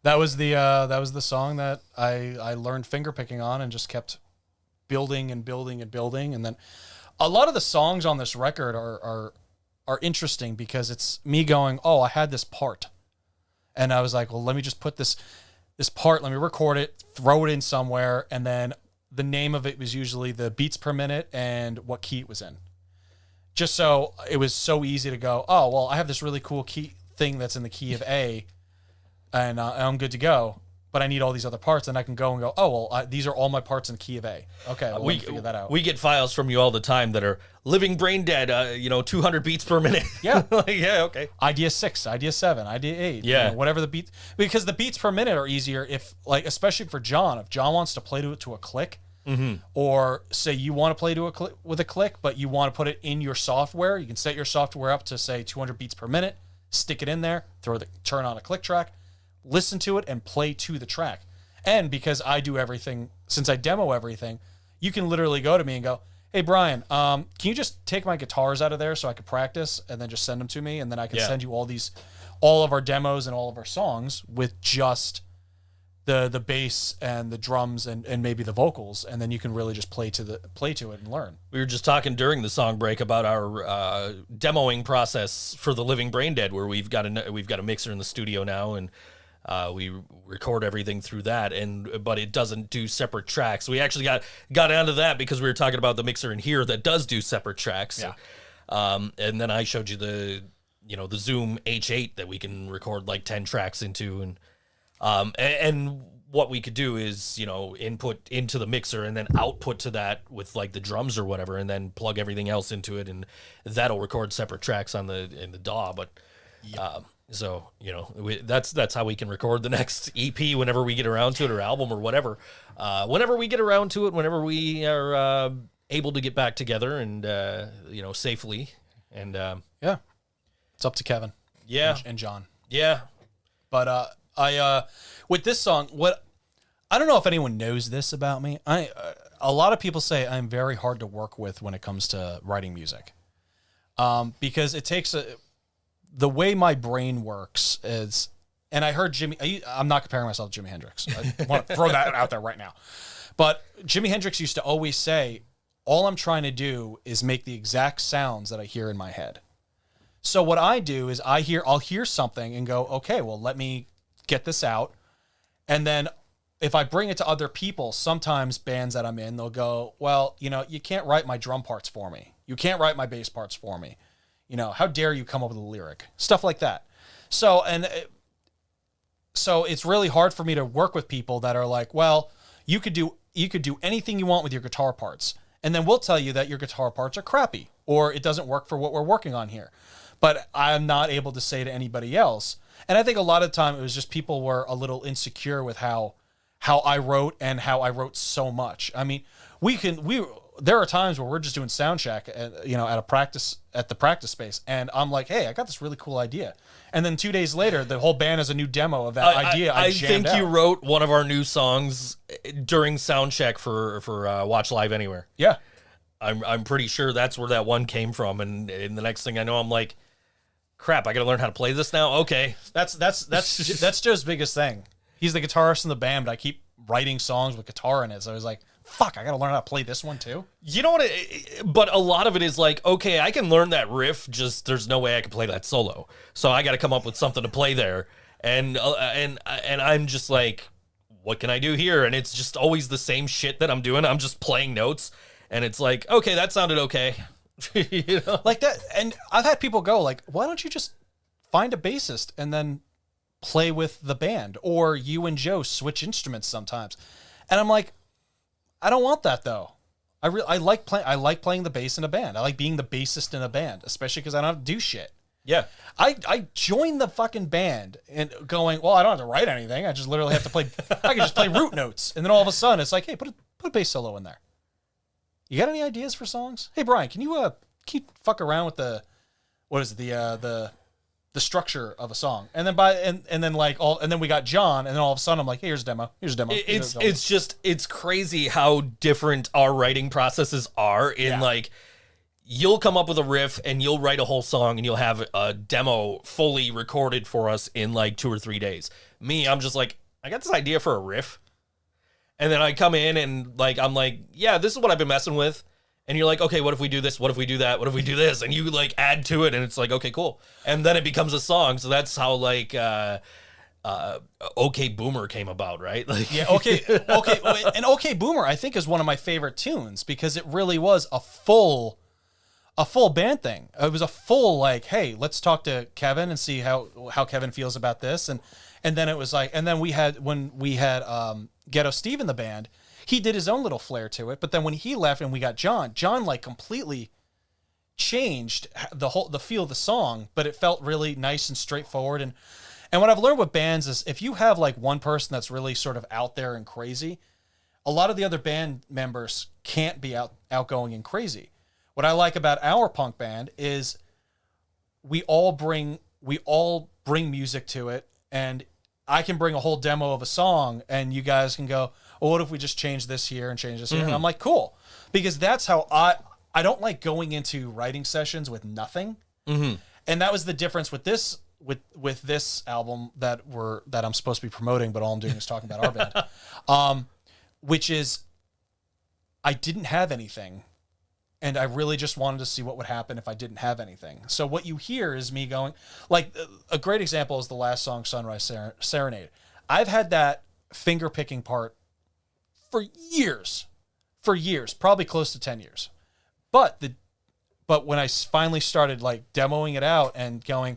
That was the song that I learned finger picking on and just kept building and building and building. And then a lot of the songs on this record are interesting because it's me going, oh, I had this part. And I was like, well, let me just put this part, let me record it, throw it in somewhere, and then the name of it was usually the beats per minute and what key it was in. Just so it was so easy to go, oh, well, I have this really cool key thing that's in the key of A, and I'm good to go. but I need all these other parts, and I can go and go, oh, well, these are all my parts in key of A. Okay, well, let me figure that out. We get files from you all the time that are living brain dead, 200 beats per minute. Yeah. Yeah, okay. Idea 6, idea 7, idea 8. Yeah. Whatever the beats, because the beats per minute are easier if, like, especially for John, if John wants to play to it to a click, or say you want to play to a click with a click, but you want to put it in your software, you can set your software up to say 200 beats per minute, stick it in there, turn on a click track, listen to it, and play to the track. And because I do everything, since I demo everything, you can literally go to me and go, hey, Brian, can you just take my guitars out of there so I could practice, and then just send them to me, and then I can send you all of our demos and all of our songs with just the bass and the drums and maybe the vocals, and then you can really just play to it and learn. We were just talking during the song break about our demoing process for the Living Brain Dead, where we've got a mixer in the studio now, and we record everything through that, but it doesn't do separate tracks. We actually got onto that because we were talking about the mixer in here that does do separate tracks. Yeah. And then I showed you the Zoom H8 that we can record like 10 tracks into, and what we could do is, input into the mixer and then output to that with like the drums or whatever, and then plug everything else into it, and that'll record separate tracks in the DAW. But so that's how we can record the next EP whenever we get around to it, or album or whatever. Whenever we get around to it, whenever we are able to get back together and safely. And yeah, it's up to Kevin. Yeah, and John. Yeah, but I with this song, I don't know if anyone knows this about me. A lot of people say I'm very hard to work with when it comes to writing music, because it takes the way my brain works is, and I heard I'm not comparing myself to Jimi Hendrix. I want to throw that out there right now. But Jimi Hendrix used to always say, all I'm trying to do is make the exact sounds that I hear in my head. So what I do is I'll hear something and go, okay, well, let me get this out. And then if I bring it to other people, sometimes bands that I'm in, they'll go, well, you can't write my drum parts for me. You can't write my bass parts for me. How dare you come up with a lyric? Stuff like that. So it's really hard for me to work with people that are like, well, you could do anything you want with your guitar parts, and then we'll tell you that your guitar parts are crappy or it doesn't work for what we're working on here. But I'm not able to say to anybody else. And I think a lot of the time it was just people were a little insecure with how I wrote and how I wrote so much. I mean, there are times where we're just doing sound check at the practice space, and I'm like, hey, I got this really cool idea. And then 2 days later, the whole band has a new demo of that idea. I think you wrote one of our new songs during sound check for Watch Live Anywhere. Yeah. I'm pretty sure that's where that one came from. And the next thing I know, I'm like, crap, I got to learn how to play this now. Okay. That's Joe's biggest thing. He's the guitarist in the band, but I keep writing songs with guitar in it. So I was like, fuck, I got to learn how to play this one too. You know what? But a lot of it is like, okay, I can learn that riff, just there's no way I can play that solo. So I got to come up with something to play there. And I'm just like, what can I do here? And it's just always the same shit that I'm doing. I'm just playing notes, and it's like, okay, that sounded okay. Like that. And I've had people go like, why don't you just find a bassist and then play with the band, or you and Joe switch instruments sometimes? And I'm like, I don't want that though. I like playing the bass in a band. I like being the bassist in a band, especially because I don't have to do shit. Yeah. I joined the fucking band and going, well, I don't have to write anything. I just literally have to play. I can just play root notes, and then all of a sudden it's like, hey, put a bass solo in there. You got any ideas for songs? Hey, Brian, can you fuck around with the structure of a song? And then and then we got John, and then all of a sudden I'm like, hey, here's a demo. It's crazy how different our writing processes are like, you'll come up with a riff and you'll write a whole song and you'll have a demo fully recorded for us in like 2 or 3 days. Me, I'm just like, I got this idea for a riff. And then I come in and like, I'm like, yeah, this is what I've been messing with. And you're like, okay, what if we do this? What if we do that? What if we do this? And you like add to it, and it's like, okay, cool. And then it becomes a song. So that's how like OK Boomer came about, right? Like, yeah, okay. And OK Boomer, I think, is one of my favorite tunes because it really was a full band thing. It was a full like, hey, let's talk to Kevin and see how Kevin feels about this. And then it was like, and then when we had Ghetto Steve in the band, he did his own little flair to it. But then when he left and we got John like completely changed the feel of the song, but it felt really nice and straightforward. And what I've learned with bands is if you have like one person that's really sort of out there and crazy, a lot of the other band members can't be outgoing and crazy. What I like about our punk band is we all bring music to it, and I can bring a whole demo of a song and you guys can go, well, what if we just change this here and change this here? And I'm like, cool. Because that's how I don't like going into writing sessions with nothing. And that was the difference with this with this album that I'm supposed to be promoting, but all I'm doing is talking about our band. Which is I didn't have anything. And I really just wanted to see what would happen if I didn't have anything. So what you hear is me going, like, a great example is the last song, Sunrise Serenade. I've had that finger picking part for years, probably close to 10 years. But when I finally started like demoing it out and going,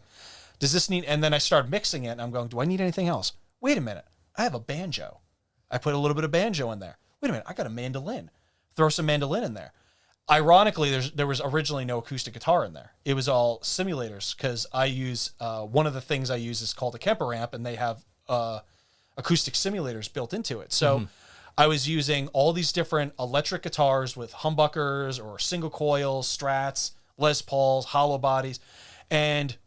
does this need, and then I started mixing it and I'm going, do I need anything else? Wait a minute. I have a banjo. I put a little bit of banjo in there. Wait a minute. I got a mandolin. Throw some mandolin in there. Ironically, there was originally no acoustic guitar in there. It was all simulators because I use one of the things I use is called a Kemper amp, and they have acoustic simulators built into it. So I was using all these different electric guitars with humbuckers or single coils, Strats, Les Pauls, hollow bodies, and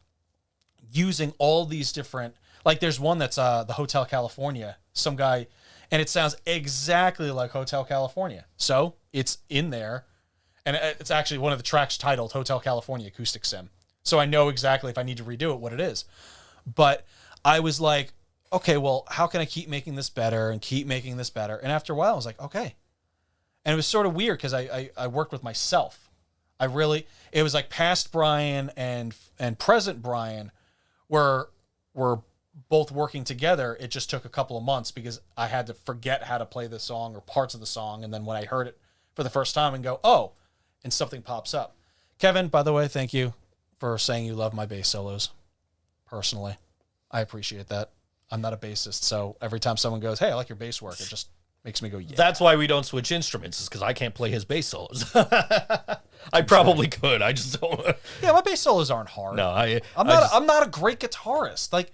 using all these different. Like there's one that's the Hotel California, some guy, and it sounds exactly like Hotel California. So it's in there. And it's actually one of the tracks titled Hotel California Acoustic Sim. So I know exactly if I need to redo it, what it is. But I was like, okay, well, how can I keep making this better and keep making this better? And after a while, I was like, okay. And it was sort of weird because I worked with myself. It was like past Brian and present Brian were both working together. It just took a couple of months because I had to forget how to play the song or parts of the song. And then when I heard it for the first time and go, oh, and something pops up. Kevin, by the way, thank you for saying you love my bass solos. Personally, I appreciate that. I'm not a bassist, so every time someone goes, hey, I like your bass work, it just makes me go, yeah. That's why we don't switch instruments, is because I can't play his bass solos. I probably could. I just don't. Yeah, my bass solos aren't hard. No, I'm not a great guitarist. Like,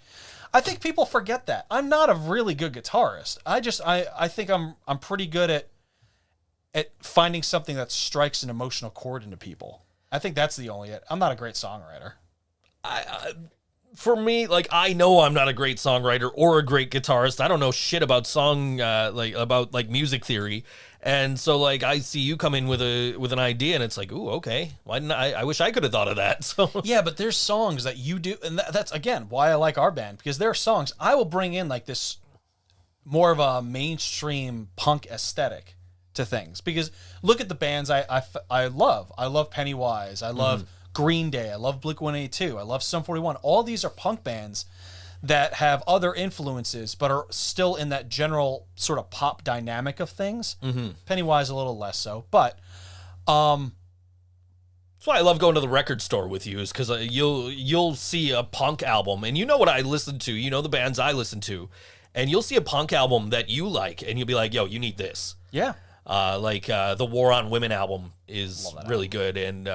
I think people forget that. I'm not a really good guitarist. I think I'm pretty good at finding something that strikes an emotional chord into people. I think that's the only it. I'm not a great songwriter. For me, like, I know I'm not a great songwriter or a great guitarist. I don't know shit about about music theory. And so, like, I see you come in with an idea, and it's like, ooh, okay. Why didn't I wish I could have thought of that. So yeah, but there's songs that you do, and that's, again, why I like our band, because there are songs I will bring in, like, this more of a mainstream punk aesthetic to things, because look at the bands I love. I love Pennywise. I love Green Day. I love Blink-182. I love Sum 41. All these are punk bands that have other influences, but are still in that general sort of pop dynamic of things. Pennywise a little less so, but that's why I love going to the record store with you, is because you'll see a punk album, and you know what I listen to. You know the bands I listen to, and you'll see a punk album that you like, and you'll be like, yo, you need this. Yeah. The War on Women album is really good, and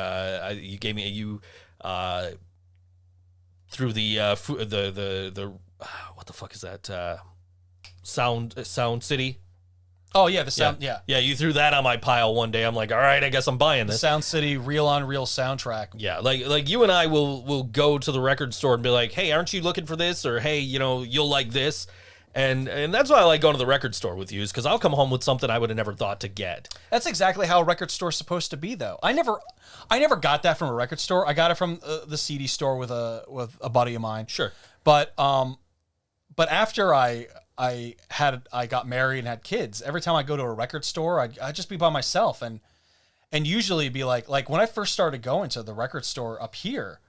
you gave me through the what the fuck is that, Sound City. Oh yeah, the sound yeah. You threw that on my pile one day. I'm like, all right, I guess I'm buying The this. Sound City reel on reel soundtrack. Yeah, like you and I will go to the record store and be like, hey, aren't you looking for this? Or hey, you'll like this. And that's why I like going to the record store with you, is because I'll come home with something I would have never thought to get. That's exactly how a record store's supposed to be, though. I never got that from a record store. I got it from the CD store with a buddy of mine. Sure. But after I got married and had kids, every time I go to a record store, I'd just be by myself and usually be like when I first started going to the record store up here,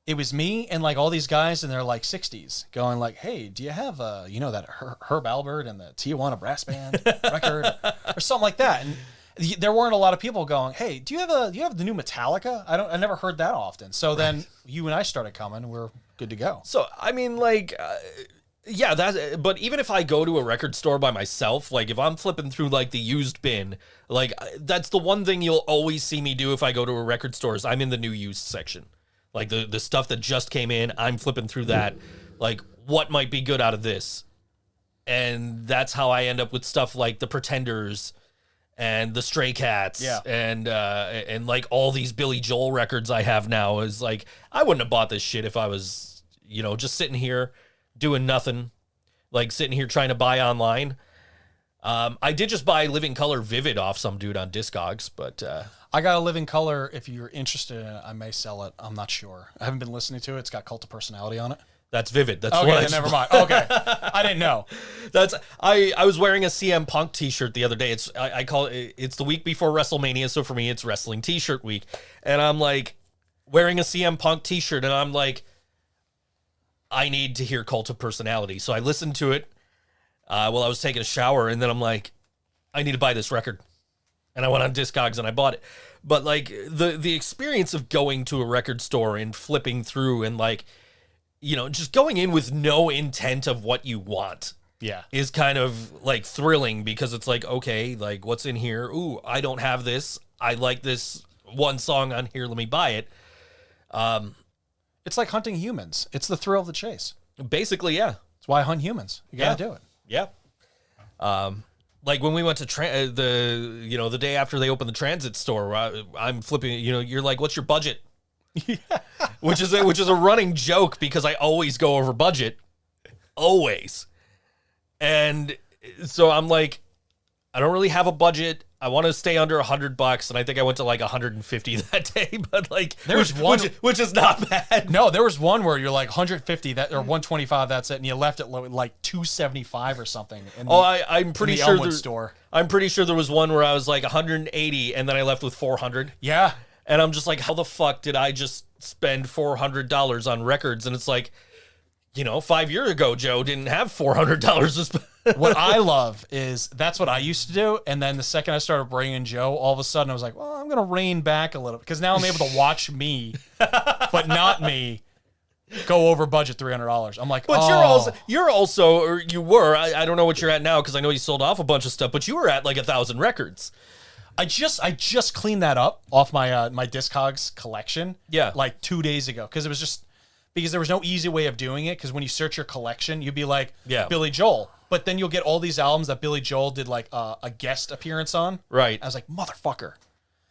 it was me and like all these guys in their like 60s going like, hey, do you have that Herb Albert and the Tijuana Brass Band record or something like that? And there weren't a lot of people going, hey, do you have the new Metallica? I never heard that often. So then you and I started coming, and we're good to go. So I mean, like, Yeah, but even if I go to a record store by myself, like if I'm flipping through like the used bin, like that's the one thing you'll always see me do if I go to a record store is I'm in the new used section. Like the stuff that just came in, I'm flipping through that. Like what might be good out of this? And that's how I end up with stuff like the Pretenders and the Stray Cats, and like all these Billy Joel records I have now is like I wouldn't have bought this shit if I was, just sitting here doing nothing, like sitting here trying to buy online. I did just buy Living Color Vivid off some dude on Discogs, but I got a Living Color. If you're interested in it, I may sell it. I'm not sure. I haven't been listening to it. It's got Cult of Personality on it. That's Vivid. That's okay. what Then never mind. Okay, I didn't know. I was wearing a CM Punk T-shirt the other day. I call it. It's the week before WrestleMania, so for me, it's wrestling T-shirt week, and I'm like wearing a CM Punk T-shirt, and I'm like, I need to hear Cult of Personality. So I listened to it while I was taking a shower, and then I'm like, I need to buy this record. And I went on Discogs and I bought it. But like the experience of going to a record store and flipping through and like, just going in with no intent of what you want. Yeah. Is kind of like thrilling because it's like, okay, like what's in here? Ooh, I don't have this. I like this one song on here. Let me buy it. It's like hunting humans. It's the thrill of the chase. Basically, yeah. That's why I hunt humans. You gotta do it. Yeah. Like when we went to the day after they opened the transit store, I'm flipping. You're like, "What's your budget?" Yeah. which is a running joke because I always go over budget, always. And so I'm like, I don't really have a budget. I want to stay under $100, and I think I went to like 150 that day. But like, there's one which is not bad. No, there was one where you're like 150 or 125. That's it, and you left at like 275 or something. I'm pretty sure Elmwood store. I'm pretty sure there was one where I was like 180, and then I left with 400. Yeah, and I'm just like, how the fuck did I just spend $400 on records? And it's like, 5 years ago, Joe didn't have $400 to spend. What I love is that's what I used to do. And then the second I started bringing Joe, all of a sudden I was like, well, I'm going to rein back a little because now I'm able to watch me, but not me, go over budget $300. I'm like, but you're also, or you were, I don't know what you're at now because I know you sold off a bunch of stuff, but you were at like 1,000 records. I just cleaned that up off my my Discogs collection. Yeah. Like 2 days ago because it was just because there was no easy way of doing it because when you search your collection, you'd be like, Billy Joel. But then you'll get all these albums that Billy Joel did like a guest appearance on. Right. I was like, motherfucker.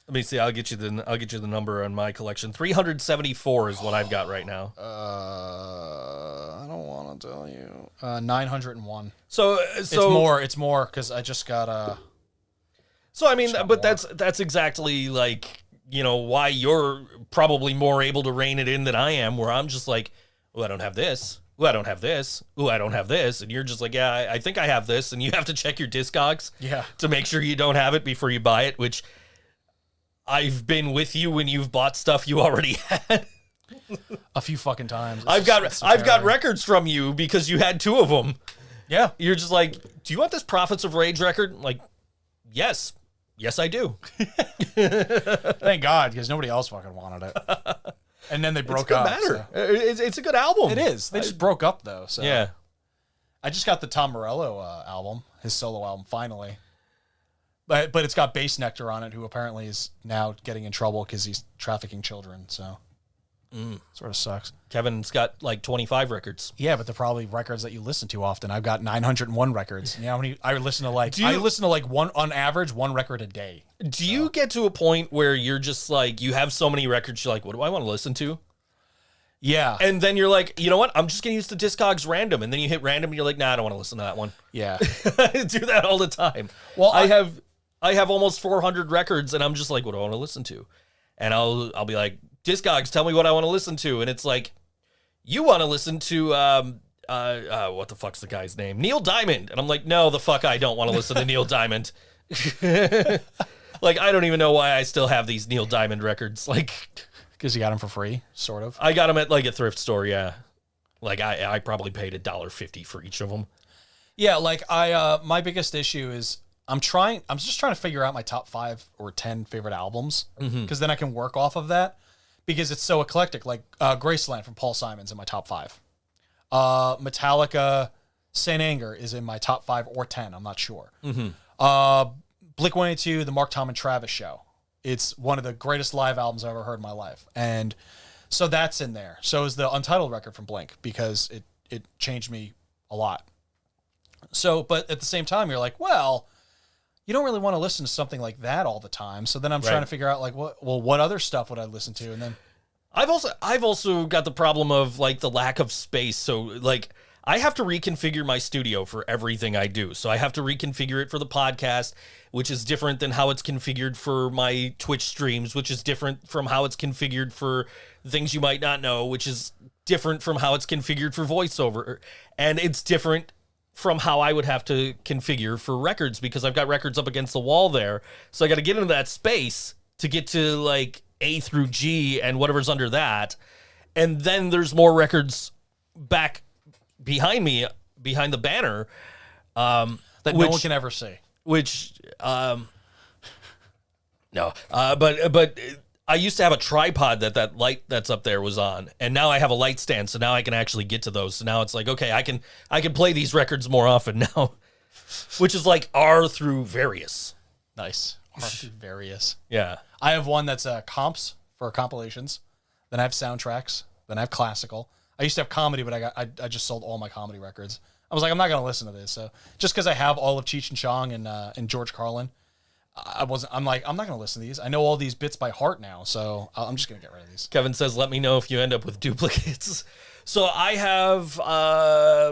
Let me see. I'll get you the number on my collection. 374 is what I've got right now. I don't want to tell you. 901. So it's more because I just got So I mean, but that's exactly like why you're probably more able to rein it in than I am. Where I'm just like, well, I don't have this. Ooh, I don't have this. Ooh, I don't have this. And you're just like, yeah, I think I have this. And you have to check your Discogs to make sure you don't have it before you buy it, which I've been with you when you've bought stuff you already had. A few fucking times. I've got records from you because you had 2 of them. Yeah. You're just like, do you want this Prophets of Rage record? I'm like, yes. Yes, I do. Thank God, because nobody else fucking wanted it. And then they broke up. Matter. So. It's a good album. It is. They just broke up though. So yeah. I just got the Tom Morello album, his solo album, finally. But it's got Bass Nectar on it, who apparently is now getting in trouble because he's trafficking children. So sort of sucks. Kevin's got like 25 records. Yeah, but they're probably records that you listen to often. I've got 901 records. You know how many I listen to? I listen to like one on average, one record a day. Do you get to a point where you're just like, you have so many records, you're like, what do I want to listen to? Yeah. And then you're like, you know what? I'm just going to use the Discogs random. And then you hit random and you're like, nah, I don't want to listen to that one. Yeah. I do that all the time. Well, I have almost 400 records and I'm just like, what do I want to listen to? And I'll be like, Discogs, tell me what I want to listen to. And it's like, you want to listen to, what the fuck's the guy's name? Neil Diamond. And I'm like, no, the fuck, I don't want to listen to Neil Diamond. Like, I don't even know why I still have these Neil Diamond records. Like, because you got them for free, sort of. I got them at like a thrift store, yeah. Like, I probably paid $1.50 for each of them. Yeah, like my biggest issue is I'm just trying to figure out my top 5 or 10 favorite albums because then I can work off of that because it's so eclectic. Like Graceland from Paul Simon's in my top 5. Metallica, Saint Anger is in my top 5 or 10. I'm not sure. Mm-hmm. Blink-182, the Mark, Tom, and Travis show. It's one of the greatest live albums I've ever heard in my life. And so that's in there. So is the Untitled record from Blink, because it changed me a lot. So, but at the same time, you're like, well, you don't really want to listen to something like that all the time. So then I'm trying to figure out, like, what other stuff would I listen to? And then I've also got the problem of, like, the lack of space. So, like, I have to reconfigure my studio for everything I do. So I have to reconfigure it for the podcast, which is different than how it's configured for my Twitch streams, which is different from how it's configured for things you might not know, which is different from how it's configured for voiceover. And it's different from how I would have to configure for records, because I've got records up against the wall there. So I got to get into that space to get to, like, A through G and whatever's under that. And then there's more records back behind me, behind the banner, that no one can ever see. But I used to have a tripod that light that's up there was on, and now I have a light stand, so now I can actually get to those. So now it's like, okay, I can play these records more often now, which is like R through various. Nice. R through various. Yeah. I have one that's comps for compilations. Then I have soundtracks. Then I have classical. I used to have comedy, but I just sold all my comedy records. I was like, I'm not going to listen to this. So just because I have all of Cheech and Chong and George Carlin, I'm not going to listen to these. I know all these bits by heart now, so I'm just going to get rid of these. Kevin says, let me know if you end up with duplicates. So I have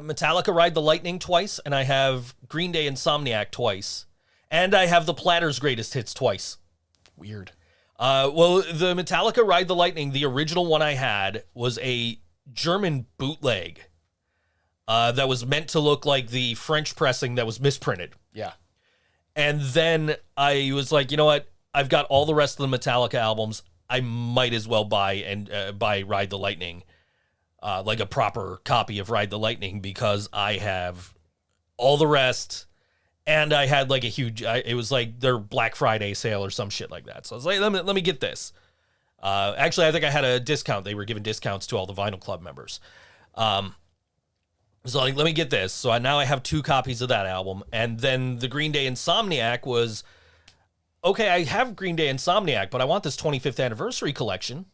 Metallica Ride the Lightning twice, and I have Green Day Insomniac twice, and I have the Platter's Greatest Hits twice. Weird. Well, the Metallica Ride the Lightning, the original one I had, was a German bootleg that was meant to look like the French pressing that was misprinted. Yeah. And then I was like, you know what? I've got all the rest of the Metallica albums. I might as well buy Ride the Lightning, like a proper copy of Ride the Lightning, because I have all the rest. And I had like a huge, it was like their Black Friday sale or some shit like that. So I was like, let me get this. Actually, I think I had a discount. They were giving discounts to all the Vinyl Club members. So like, let me get this. So now I have 2 copies of that album. And then the Green Day Insomniac was, okay, I have Green Day Insomniac, but I want this 25th anniversary collection,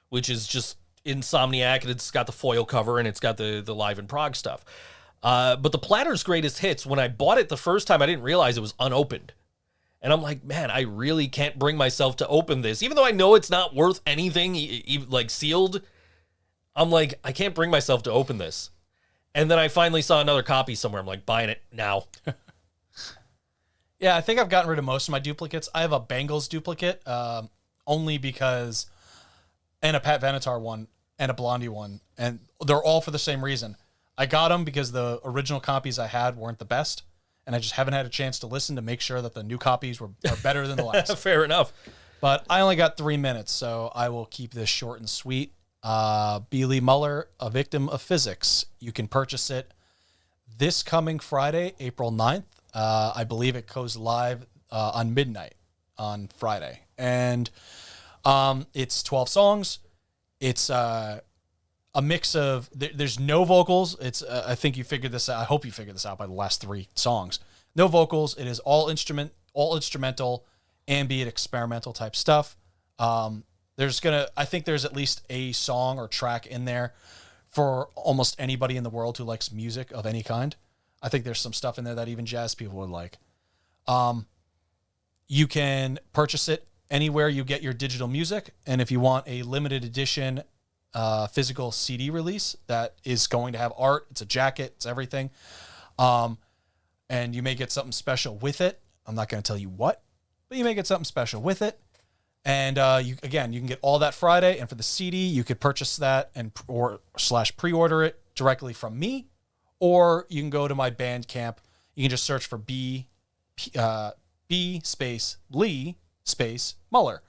which is just Insomniac, and it's got the foil cover, and it's got the Live in Prague stuff. But the Platter's Greatest Hits, when I bought it the first time, I didn't realize it was unopened. And I'm like, man, I really can't bring myself to open this. Even though I know it's not worth anything, like sealed, I'm like, I can't bring myself to open this. And then I finally saw another copy somewhere. I'm like, buying it now. Yeah, I think I've gotten rid of most of my duplicates. I have a Bengals duplicate, only because, and a Pat Benatar one, and a Blondie one. And they're all for the same reason. I got them because the original copies I had weren't the best, and I just haven't had a chance to listen to make sure that the new copies are better than the last. Fair enough. But I only got 3 minutes, so I will keep this short and sweet. Lee Muller, A Victim of Physics. You can purchase it this coming Friday, April 9th. I believe it goes live on midnight on Friday. And it's 12 songs. It's a mix of, there's no vocals. It's I think you figured this out. I hope you figured this out by the last 3 songs. No vocals. It is all instrumental, ambient, experimental type stuff. I think there's at least a song or track in there for almost anybody in the world who likes music of any kind. I think there's some stuff in there that even jazz people would like. You can purchase it anywhere you get your digital music. And if you want a limited edition physical CD release that is going to have art, it's a jacket, it's everything. And you may get something special with it. I'm not going to tell you what, but you may get something special with it. And you can get all that Friday. And for the CD, you could purchase that or pre-order it directly from me, or you can go to my Bandcamp. You can just search for B space Lee space Muller,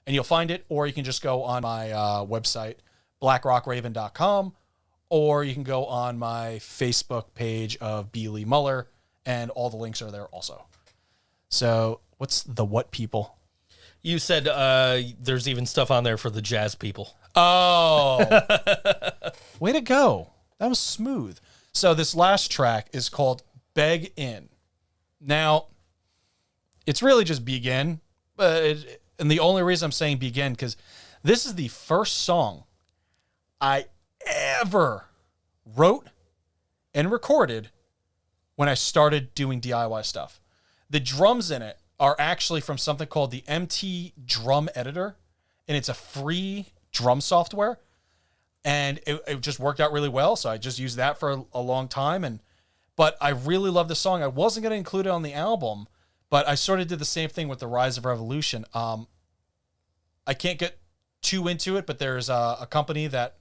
and you'll find it. Or you can just go on my website, blackrockraven.com, or you can go on my Facebook page of B. Lee Muller, and all the links are there also. So what's the what people? You said there's even stuff on there for the jazz people. Oh, way to go. That was smooth. So this last track is called Beg In. Now, it's really just begin, and the only reason I'm saying begin, because this is the first song I ever wrote and recorded when I started doing DIY stuff. The drums in it are actually from something called the MT Drum Editor, and it's a free drum software, and it just worked out really well, so I just used that for a long time. But I really love the song. I wasn't going to include it on the album, but I sort of did the same thing with The Rise of Revolution. I can't get too into it, but there's a company that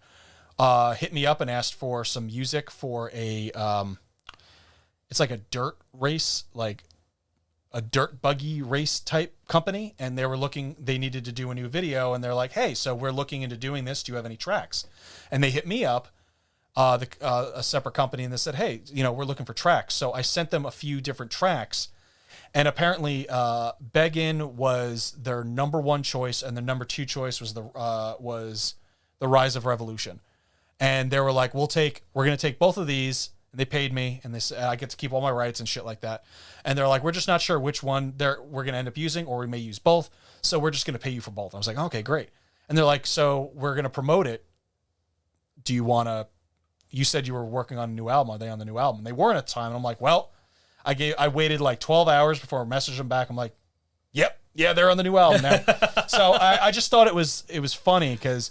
hit me up and asked for some music for a it's like a dirt race, like a dirt buggy race type company, and they needed to do a new video, and they're like, hey, so we're looking into doing this, do you have any tracks? And they hit me up, a separate company, and they said, hey, we're looking for tracks. So I sent them a few different tracks, and apparently Beg In was their number one choice, and their number two choice was the Rise of Revolution. And they were like, we're going to take both of these. And they paid me, and they said I get to keep all my rights and shit like that. And they're like, we're just not sure which one we're going to end up using, or we may use both. So we're just going to pay you for both. I was like, okay, great. And they're like, so we're going to promote it. Do you want to, you said you were working on a new album. Are they on the new album? They weren't at the time. And I'm like, well, I waited like 12 hours before I messaged them back. I'm like, yep, yeah, they're on the new album now. So I just thought it was funny because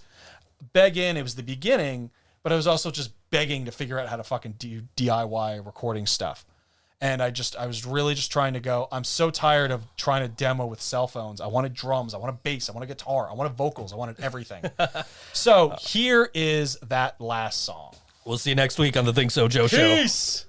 Beg In, it was the beginning, but I was also just begging to figure out how to fucking do DIY recording stuff. And I was really just trying to go, I'm so tired of trying to demo with cell phones. I wanted drums, I wanted bass, I wanted guitar, I wanted vocals, I wanted everything. So here is that last song. We'll see you next week on the Think So Joe Show. Peace!